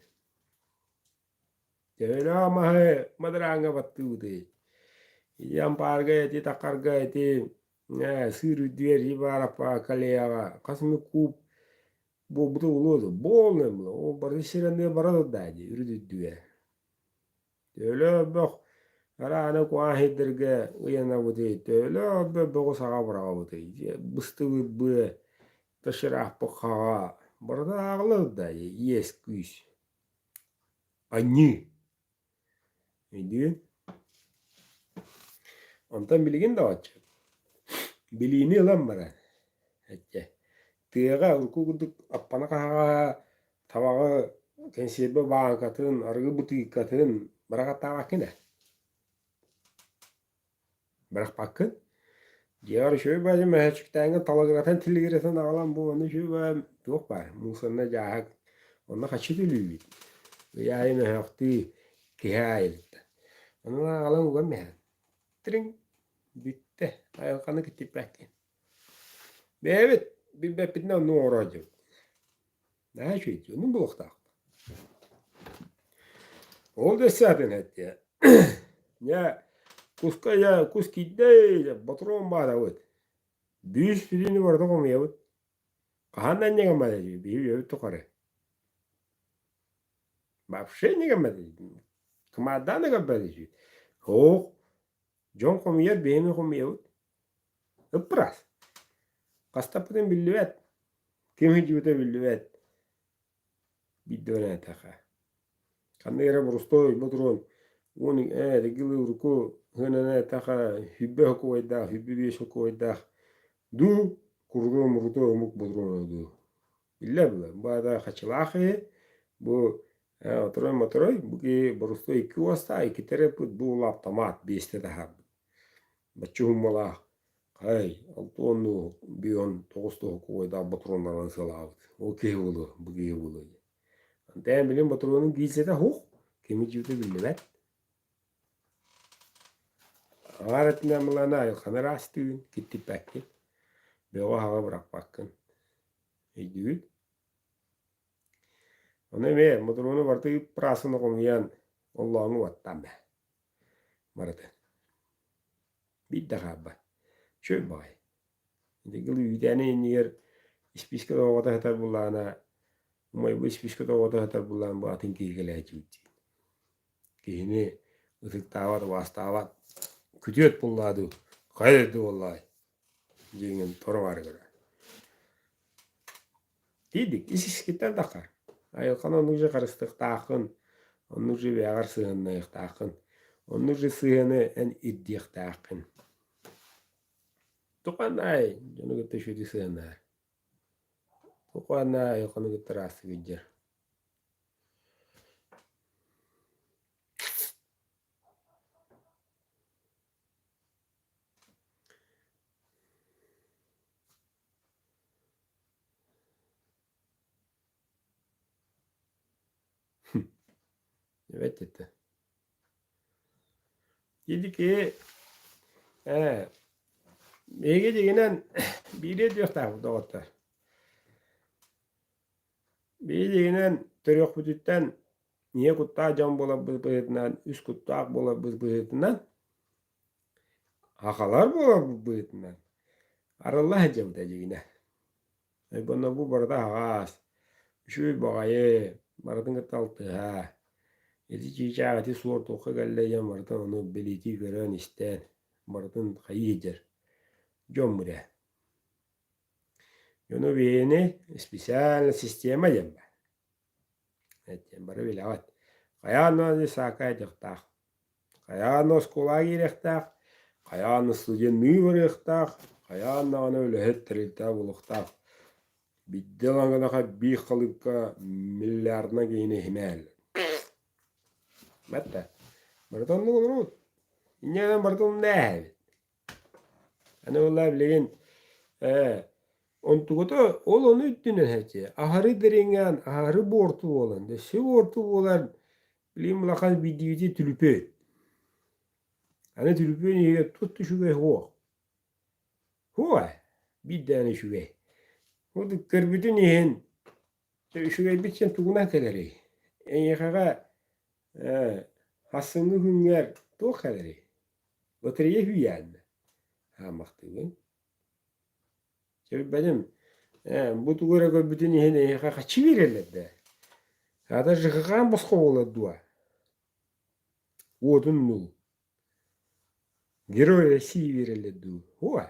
Öyle ama madrangga battu de. Yang parga ti takarga ti sürü diğer ibarapa kalaya kasmi kup bu butu uludu bol ne bu o barı şirende barada daji ürüdü diye. Öyle bak ara ana ku ahirge uyana bu de öyle be bu sağa bırağa bu de. Bıstı bu taşırah bakağa barada ağlı daji yes kuş. Anı. Ne Ondan bilgin de var. Bilini lan bana. Hette. Tığga urku kurduk appana kaha tawaga kensibe bankatın argı butikatın bırak tawakine. Bırak bakın. Diğer şöyle bazı mehaçıktan talagrafan tilgiresen ağlan bu onu şöyle yok var. Musanna cahak. Onda kaçı dülüyor. Yani mehakti kihayet. Onu ağlan ugamaya. Tring. Bitti. Ayakını kitip bekleyin. Evet. Bir bepidne onu uğrayacak. Ne şey diyor? Ne bu vakta? Oldu zaten hatta. Ya kuska ya kuski de patron bana ot. Büyük birini vardı komuyor ot. Kahandan ne gamada diyor. Bir yolu tokare. Вообще не gamada diyor. Kımadan ne gamada diyor. Ho. John komuyor, benim komuyor ot. Öpras. Kastapıdan billüvet. Kim hiç billüvet. Bir dönem taka. Kanera Rostoy Bodron woni de gili urko hana taka hibbe ko weda hibbe bi ko weda du kurdo murdo muk Bodron du illa bla bada khachlahi bu otroy bu ki Rostoy ki wasta iki tere put bu laptomat biste da hab bachum mala hay altonu bion tosto ko weda Bodron lan salav okey bulu bu ki bulu Anten bilim Bodron'un giyse de hoch Kimi cüvde bildiler. Ağaretine mılana yılkanı rastığın. Gitti pekti. Ve o hava bırak bakın. Düğün. Onu me, modronu vardı prasını komayan. Allah'ını vattan be. Marada. Bir daha be. Şöyle bay. Degili yüdeni yer ispiske de ovada hatar bulana. Umay bu ispiske de ovada hatar bulan bu atın kihgele cüvdi. Kihini ısık tavat vastavat. Kütüyet bulladı. Kaydı vallahi. Jingen toro var göre. Dedik, iskitten dakar. Ayılkan onunca karıstık takın. Onunca bir ağır sığınlayık takın. Onunca sığını en iddiyak takın. Tukan ay, canı gitti şöyle sığınlar. Tukan ay, ayılkanı gitti rastı gider. Evet dedi. Dedi ki ege degenen biri diyor da doğru. Biri degenen török bütütten niye kutta can bola bıyıtından, üst kutta bola bıyıtından, hakalar bola bıyıtından. Arallah cevde degene. Bana bu barada hagas. Şu bagayı, baradın kıtaltı ha. Eti çiçeği suor toka galleyem barada onu beliti gören isten. Baradın kayıcır. Jombre. Yono viene special sistema jemba. Bara bilavat. Kayano saka joktak. Kayano skola girektak. Kayano studen nüverektak. Kayano ana öyle hetterilta buluktak. Biddelangana bir kalıpka milyardına giyine himel. Matta. Barton ne olur? İnyan barton ne? Ana ola bilen ontuğda onu üttünen hece. Ahırı deringen, ahırı bortu olan. De şu bortu olan bilim lakan bidiği tülüpü. Ana tülüpü niye tuttu şu ve ho. Ho. Bir tane şu ve. O da kırbıtı niyen. Şu ve bitsen tuğuna kadar. En yakağa hasını hünger to kadar. Oturuya hüyen. Ha maktubun. Benim bu tuğra bütün niyen en yakağa kaçı verirler de. Hada jıgıgan başka olur dua. Odun nu. Герои России верили ду. О!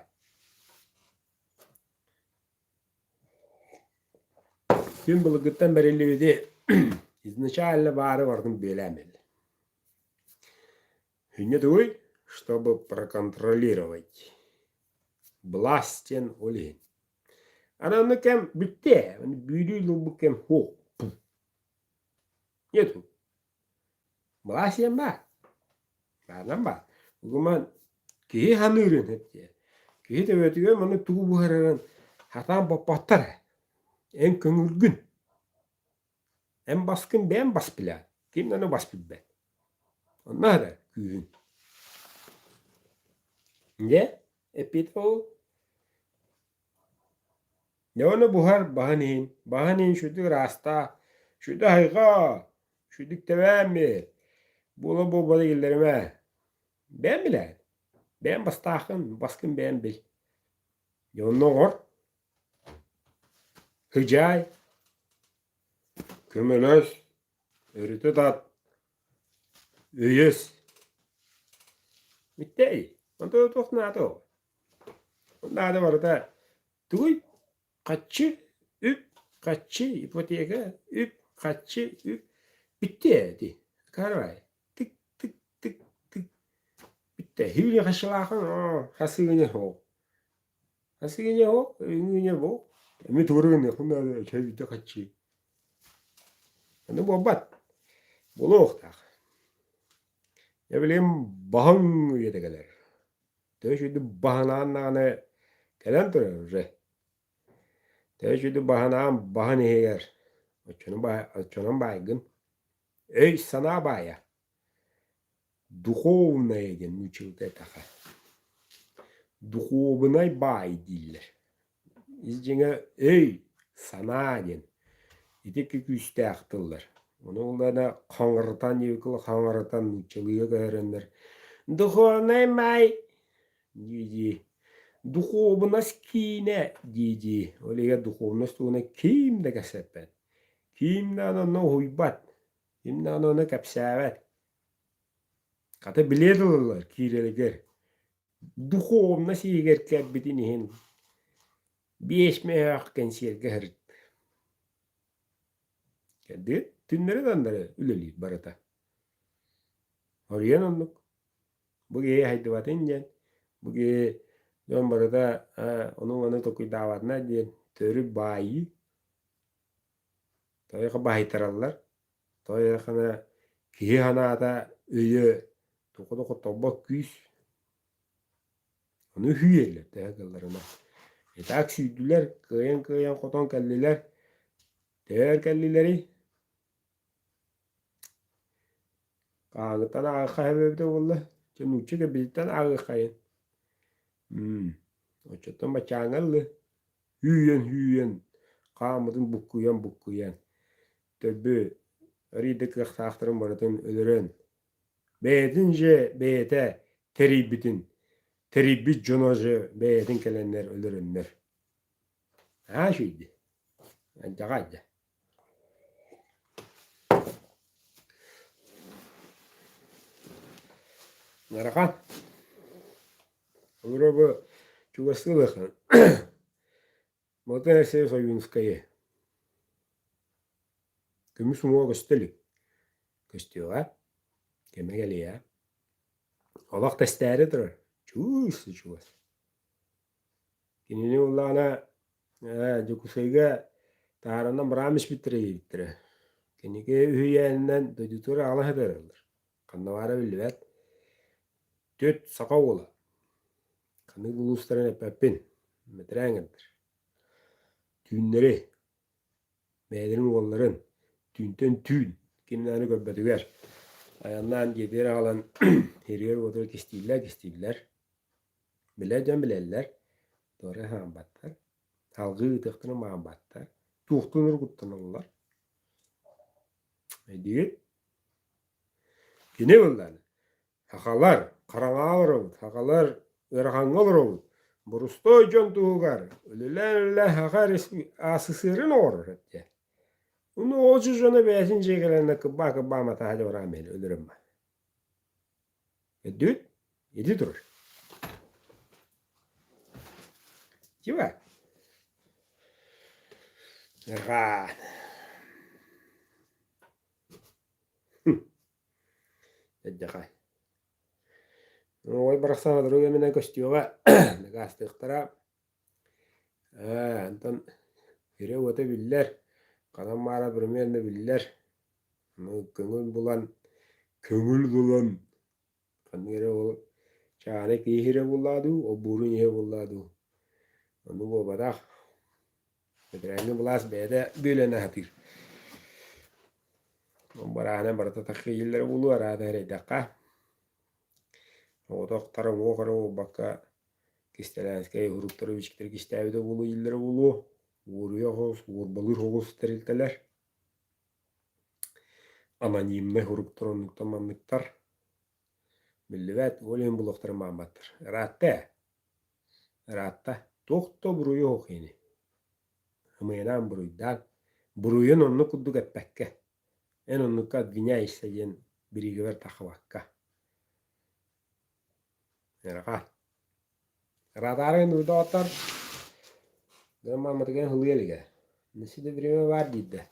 Тем было гыттан бери люди изначально бары вардым белемел. Хюнне дуй, чтобы проконтролировать властен олин. Она на кем битте, он бюрил бы кем хо. Нету. Властен ба. Бадан ба. Угуман Kihi hanırın hep diye. Kihi de ötüyor bana tuğu buharın hatan bapatar. En kömürgün. En baskın ben bas bile. Kimden o bas bile. Onlar da kühün. Ne? Epit o. Ne ona buhar bahaneyin. Bahaneyin şudur rasta. Şudur hayga. Şudur tevammi. Bula bu bada gillerime. Ben bile. Ben bastahın, baskın ben bil. Yonor, hıcay, kömülöz, örütü tat, üyüz. Bitti. Onda da nadı o. Nadı var da, duy, kaççı, üp, kaççı, ipoteka, üp, kaççı, üp. Bitti. Karvay. Hivli kaşılakın hasıgını ho. Hasıgını ho, ünlüğüne bu. Mi doğruğun ne? Bunlar çevirde kaçı. Yani bu bat. Bunu oktak. Ne bileyim bahın yedi kadar. Teşhidi bahanağına gelen duruyor. Teşhidi bahanağın bahane yer. Açanın baygın. Ey sana baya. Духовное ген училды таха. Духовный бай диллер. Изжеңе эй сана ген. Итеки күсте актыллар. Оны оларына қаңыртан екіл қаңыртан училыга көрендер. Духовный май диди. Духовность кине диди. Олега духовность оны ким де кәсеппен. Ким да оны хуйбат. Ким да оны кәпсәбәт. Kata bilirler kireliler. Duhovna siger kebbitinihin. Beş mehakken sirge hırt. Kendi tünleri dandırı üleliyit barata. Oraya onluk. Bugi haydi vatinjen. Bugi yon barata onun tokuy davatna diyen törü bayi. Toya ka bayi tarallar. Toya kana kihi hanata üye Tokoda toba küs. Onu hüyeler değerlerine. Taksiydiler, kıyan koton kelliler. Değer kellileri. Kağıttan ağaqa hebebde valla. Çanuçka bilten ağı kayın. Oçotan baçağıngalı. Hüyen. Qamadın bukkuyan. Többü. Ride kıqtaqtırın baratın ölürün. Beytince beyte teribitin. Teribit jonozu beytin kelenler ölürünler. Ha şeydi. Cagaydı. Narakan. Olur bu çuvasılıkın. Motene sev soyunskayı. Gümüş mu gösteli. Gösteliyor ha. Kime geliyor ha. Allah testleri çuvas. Kinini ullana Jokusayga tarandan bıramış bitire. Kinike üyenden dödütörü ala ederler. Kanavara bilvet. Töt sakawola. Kanı bulusların epepin. Metrengendir. Tünleri. Meylerin oğulların. Tün. Kinlerini göbbediler. Ayandan gider alan heriyer odur kestiller. Bilerler. Doğru hambatlar. Halgı tıktını mambatlar. Tuğtunur kuttunurlar. Değil. Yine bunlar. Hakalar, karanalar oldu. Hakalar, ırhangal oldu. Burustoy can tuğgar. Ölülerle hakar asısırın olur. Onu olcu jonu beşinci gelene kıba mata hadi oramel ölürüm ben. Düt, yedi durur. Kiva? Rahat. Edekay. Oy bıraksana duruyor menen köstüyoga. Negastı iktara. Antan bire ote biller. Kadam mara birmeyende biller. Köngül bulan. Kanire ol. Çare kihire bulladu. O burun ye bulladu. Onu bu badak. Medrengi bulas bede bülene hatir. Barahane barata takkiyillere bulu arada her dakika. O doktora o kara o bakka kistelenskey huruptara biçikleri kistavide bulu illere bulu. Vuruyor hos, vurbalır hos terilteler. Anonimne huruptara manlıktar. Millivet olayım bulukları mambattır. Ratta. Tokto buruyu hokini. Hımıynan buruydan. Buruyun onu kudduk etpekke. En onlukka dünya isteyen biri göver takvakka. Yaraka. Radarın uyda otar. Dırma mıtıgen hılıyelige. Nesi de birime var didde.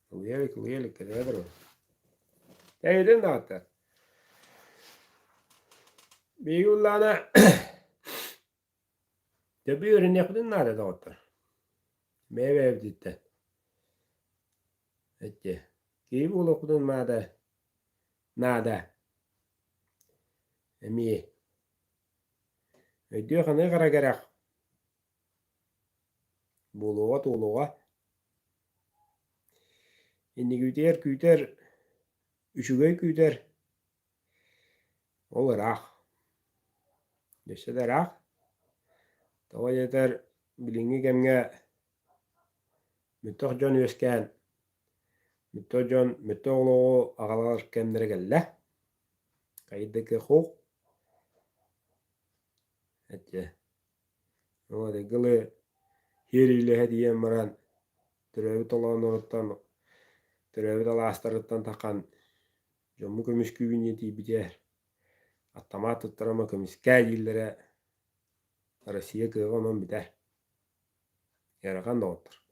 Hılıyelig. Kededir o. Teydin de otar. Bir yullana. Tebi ürün yakudun nade de otar. Meyve evditten. Ette. Gibi ulu okudun mada. Nada. Emiye. Diyor ne kara gerek. Buluğa. Şimdi küter. Üçügey küter. Olur ah. Dese der ah. Tava yeter bilingi kemge. Müttoq jon ösken. Müttoq uluğu ağalar kemdere gelle. Kayıddaki huk. Ette. Ama de gılı heriyle hediye maran. Türevi tolan onuttan. Türevi talastarıttan takan. Jomu kömüş kübün yeti biter. Attama tutturama kömüş kædillere. Arasıya kığıman biter. Yarakan da otur.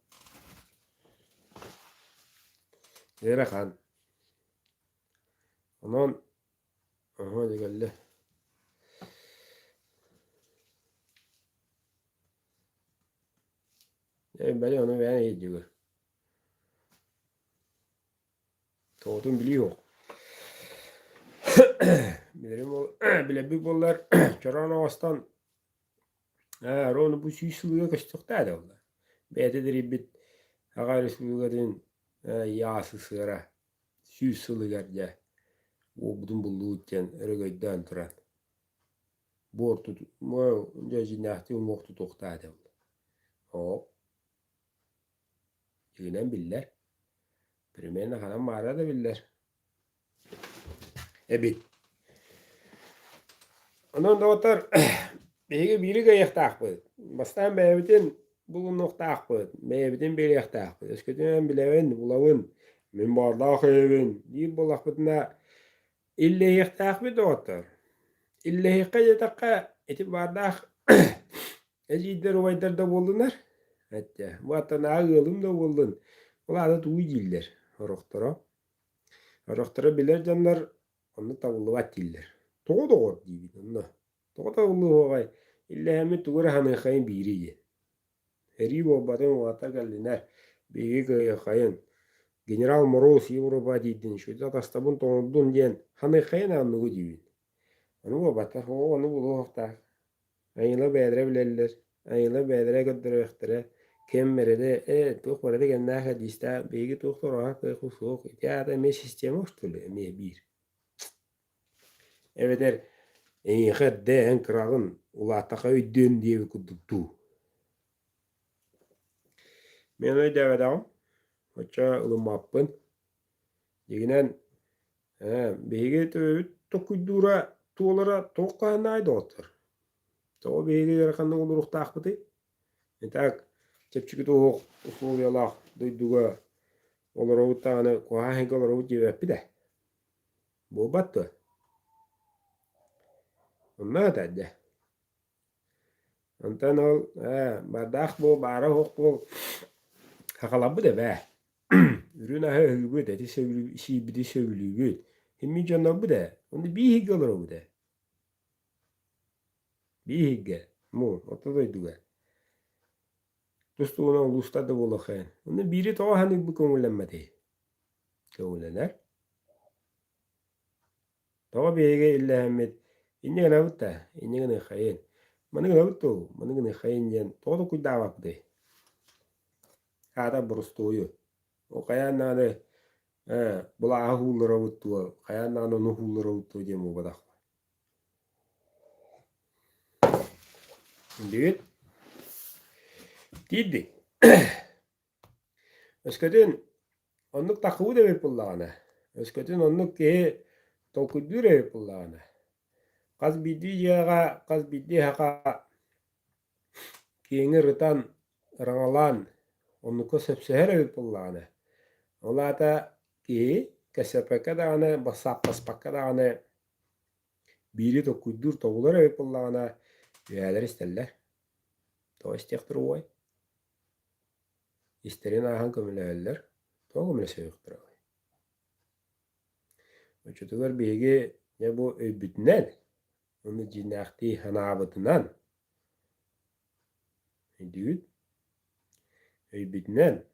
Yarakan. Onun aha de geldi. Beni onu beğen ediyor. Toğutun biliyor. Bilirim o. Bile bir bollar. Çoran ağastan. Onu bu süsülüğe kaçtıkta da onlar. Beytedir bit. Hagar süsülüğe din. Yağsı sıra. 100 sılıgarca oğudun bulduğu için örgöyden turan. Bortu, mu cacinahtı umoktu toktadı. O, yine biller. Primerine kalan mağara da biller. Evet. Ondan da otur. Biri gayıqtaq bu. Bastan beybitin bugün noktaq bu. Beybitin bir yaqtaq bu. Eskiden bileven, bulavun. Min bardaq evin. Deyip bolaq bitna ille yaqtaq bu da otur. İlle yaqqa yataqa eti bardaq ejidder ovaydar da boldunar. Hatta vatan ağılım da boldun. Ola da tuğu diller. Oroqtara. Oroqtara biler canlar onu tavulluvat diller. Toğu doğur deyip onu. Toğu tavullu hoğay. İlle hemi tuğur hanıqayın biriye. Heri bobatın vata galliner. Begi kayın. General Moroz Европа deydin. Şöyle tastabın tonudun diyen hanıqayın anlığı deyip. Onu bobata onu bulu hoqta. Ayıla bedre bilerler. Ayıla bedre götürüktüre. Kem verede tuq verede gennaha dista begi tuq toraha kıyqı soğuk. Ya da me sistemi hoştulu me bir. Evet de en kralın ulataqa öydön diye kuduktu. Men öyle adam. Hoca ılımapın. Deginen begi tokudura tuolara toqanaydı otur. To begi yarqanda uluruq taqbıdı. Etak çepçiki toq usul yalaq duyduga olaru tane koha henk olaru cevapı da. Bu battı. Amma tadde. Antan ol bardak bu bara hoq bu hakalabı da be. Ürün aha hügü de sevülü işi bidi sevülü. Himmi canna bu da. Onu bir higge olaru bu da. Bir higge. Mu otadayduga. Dostu ona ulusta da bolakhan. Onu biri toğa hani bu köngüllenmedi. Köngüllenler. Toğa bege illa hammet. İnne gana butta. İnne gana khayin. Manı gana buttu. Manı gana khayin jen. Toğa da kuy dava budi. Hada burustoyu. O kayan nane bula ahullara buttu. Kayan nane nuhullara buttu jemu badak. Değil. Didi. Eskiden onluk takıvı da yapıllağına. Eskiden onluk ki tokuddur yapıllağına. Kaz bidi yaga, kaz bidi haka kiyini rıtan rangalan onluku sepseher yapıllağına. Ola da ki kesepeke dağına, basak paspaka dağına biri tokuddur toğulara yapıllağına üyeler isterler. To istektir oy. İsterin ahan kömüleler. To kömüle sevektir oy. Öçütüver begi ne bu öybütünen. Onu cinnakti hanabıtınan. Düğüt. Öybütünen.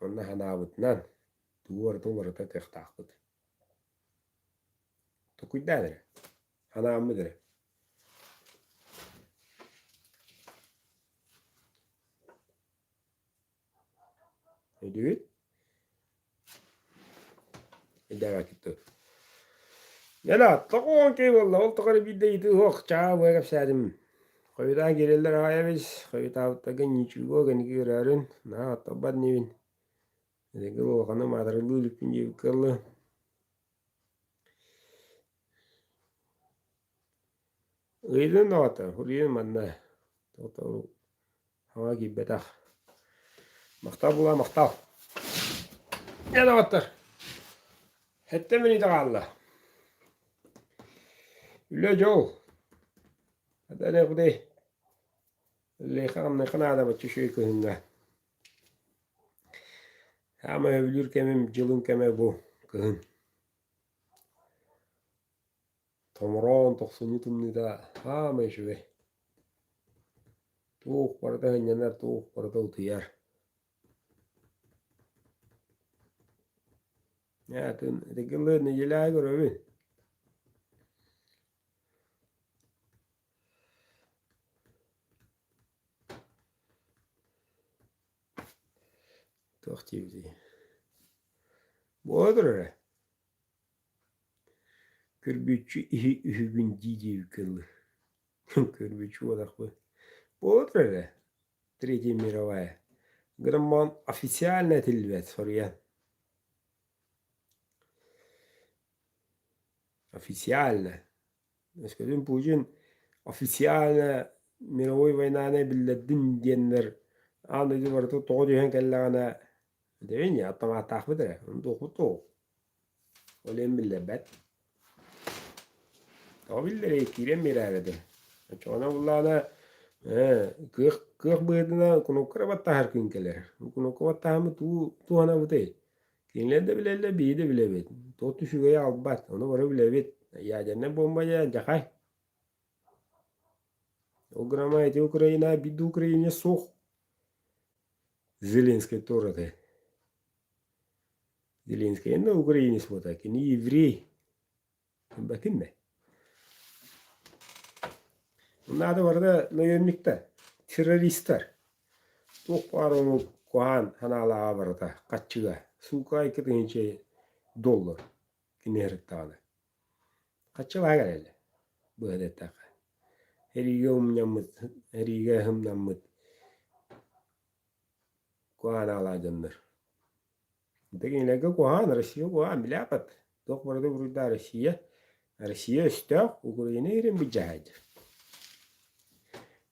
Onu hanabıtınan. Duvar dolarata kıhtaqbıdı. Tokuydadır. Hanamıdır. Düğüt. İdara gitti. Yala, toqon ki valla. Ol toqarı biddeydi. Hoq, çağa boyagap sadım. Koyudan gelirler ayabız. Koyudan avtagan niçugo gani görarın. Na atabad nevin. Degi o kana madarılı lüpün cevi kırlı. Öydün da vata. Huriyen manna. Toqtaru. Hava gibbetaq. Maqtal bula maqtal. Yala vatar. Hette meni taqalla. Ülle jol. Hada ne kudey. Ülle xanam ne xanada batçı şey kıhında. Ama övülür kemim cılın keme bu kıhın. Tomron toqsunu tumni da ama işve. Tuğ parda hınyanar tuğ parda utuyar. Ya tın edekilli ne jelay görövi. Toq çevdi. Bu odur öyle. Körbüçü ihi ühübün cici kıllı. Körbüçü odak bu. Bu öyle. Третья мировая. Граммон официально tilbet soruyan. Официально. Eskiden bugün официально мировой войнаны билдин диеннер. Аны дибарты тоğu diyen kellagana. Deyin ya atama takbıdır. Onu dokutu. Olen billebet. O billere kirem mirarede. Çoğuna bullana kırk bıydına kunu kırabatta her gün gelir. Kunu kırabatta mı tu hana bıtay. Kinler de bilelle bir de bilebet. Totu şugaya albat. Onu var bilebet. Ya cennet bomba ya cakay. O grama eti Ukrayna bidu Ukrayna soğuk. Zelenskiy torada. Zelenskiy de Ukrayna spota. Kini evri. Bakın ne? Bunlar da var da nöyenlikte. Teröristler. Çok var onu kohan hanalığa var da. Kaçıga. Suka iki tane dolar. Kini heriktalı. Kaçıga geldi. Bu hedette. Heriye umnyamıt. Heriye hımnamıt. Kohan alacındır. Deginlege kohan Rusya kohan bilapat. Dok var da burada Rusya. Rusya üstak. Ukrayna erin bir cahacı.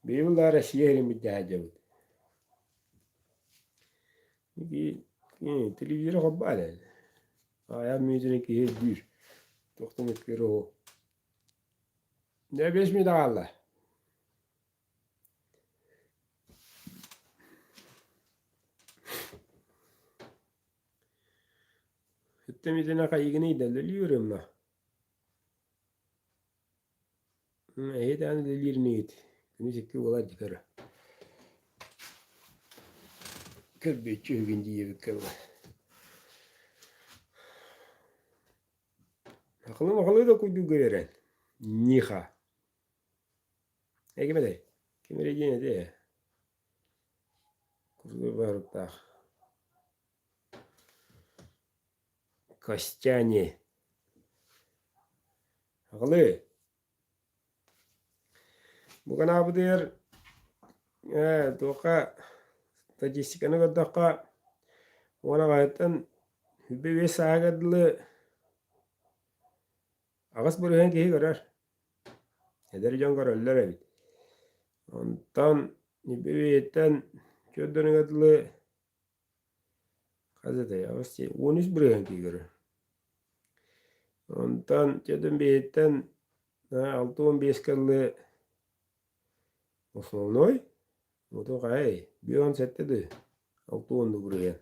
Beyullar Rusya erin bir cahacı. Televizyon kabal. Ayağım müziğine ki hep bir. Doktum etkiri o. Ne beş mi dağlar? Hütte müziğine kayıgını deliliyorum da. Heyden delirine git. Günü çekti ola çıkarı. Kırbetçi hügüncü yevi kırbı. Akıllı da kuydu gören. Niha. Kime de? Kime de yine de? Kuzgu varıkta. Kostяне. Akıllı. Bukan apa der? Doka. Statistikana kadaka. Ona gayeten. Hübbe ve sağadlı. Ağız buraya ki görer. Eder can görürler evet. Ondan hübbe ve etten. Çöldürün adlı. Gazete ağız 13 buraya ki görer. Ondan çöldürün bir etten. 6-15 kallı. Основной. Motor kay. Bir 17 de. 6-10 buraya.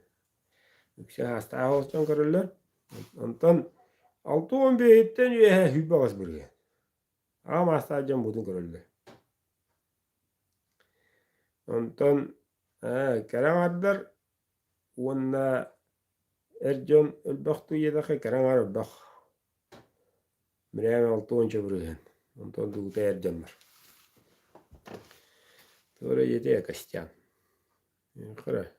Yüksek hasta ağızdan görürler. Ondan 6-15 etten hübbe ağız buraya. Ama hasta can budun görürler. Ondan kerem ardır. Ona ercan ölbaqtu yedaqi kerem ardır. Mirayam 6-10 buraya. Ondan duğda ercan var. Sonra yedi ya kaçtan. Kıra.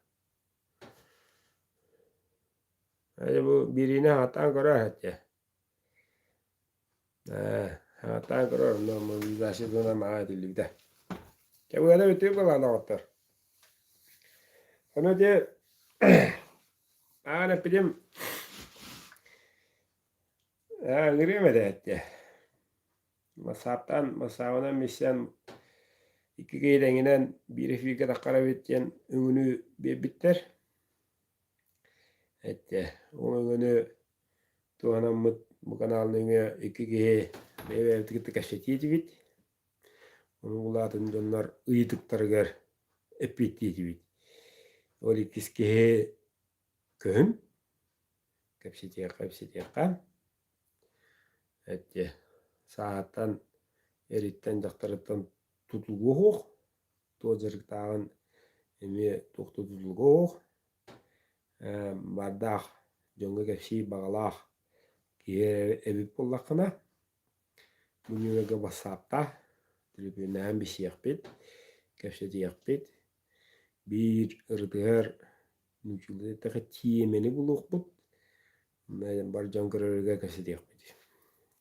Hadi bu birine hatan kırar hatta. Hatan kırar. Ondan bir başı dona mağa dilli de. Ya bu kadar ötüyor bu lan ağıtlar. Sonra de ağına pidim giremedi hatta. Masaptan, masavana misyan iki geyden bir fikir akara bitken öngünü bir bitter. Hatta o öngünü tuhanamıt bu kanalın öngü iki geye meyve evdeki kaşetiyi bit. Onu bulatın onlar ıyıdıktarıgar epittiyi bit. O ikisi geye köhün. Kapsitiye kan. Hatta saattan eritten jaktarıttan tutulgu hoq. Tozerlik dağın emi toqtu tutulgu hoq. Bardaq jonga kapsi bağlaq kiye ebip bollaqına. Bunun basapta tribünen bir şey yapıp kapsiti yapıp bir ırdıgar nücülde tağı tiyemeni buluq bud. Bar jongörörge kapsiti yapıp.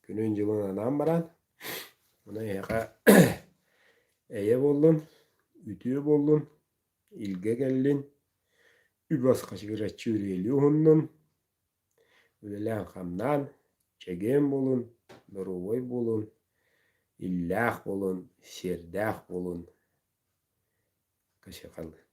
Günün yılından baran. Buna yaka eye bollun, ütüye bollun, ilge gellin, übas kaşıkıra çürüyeli hunnun, ülelen kamdan, çegen bolun, doruvoy bolun, illah bolun, şerdah bolun, kaşıkalı.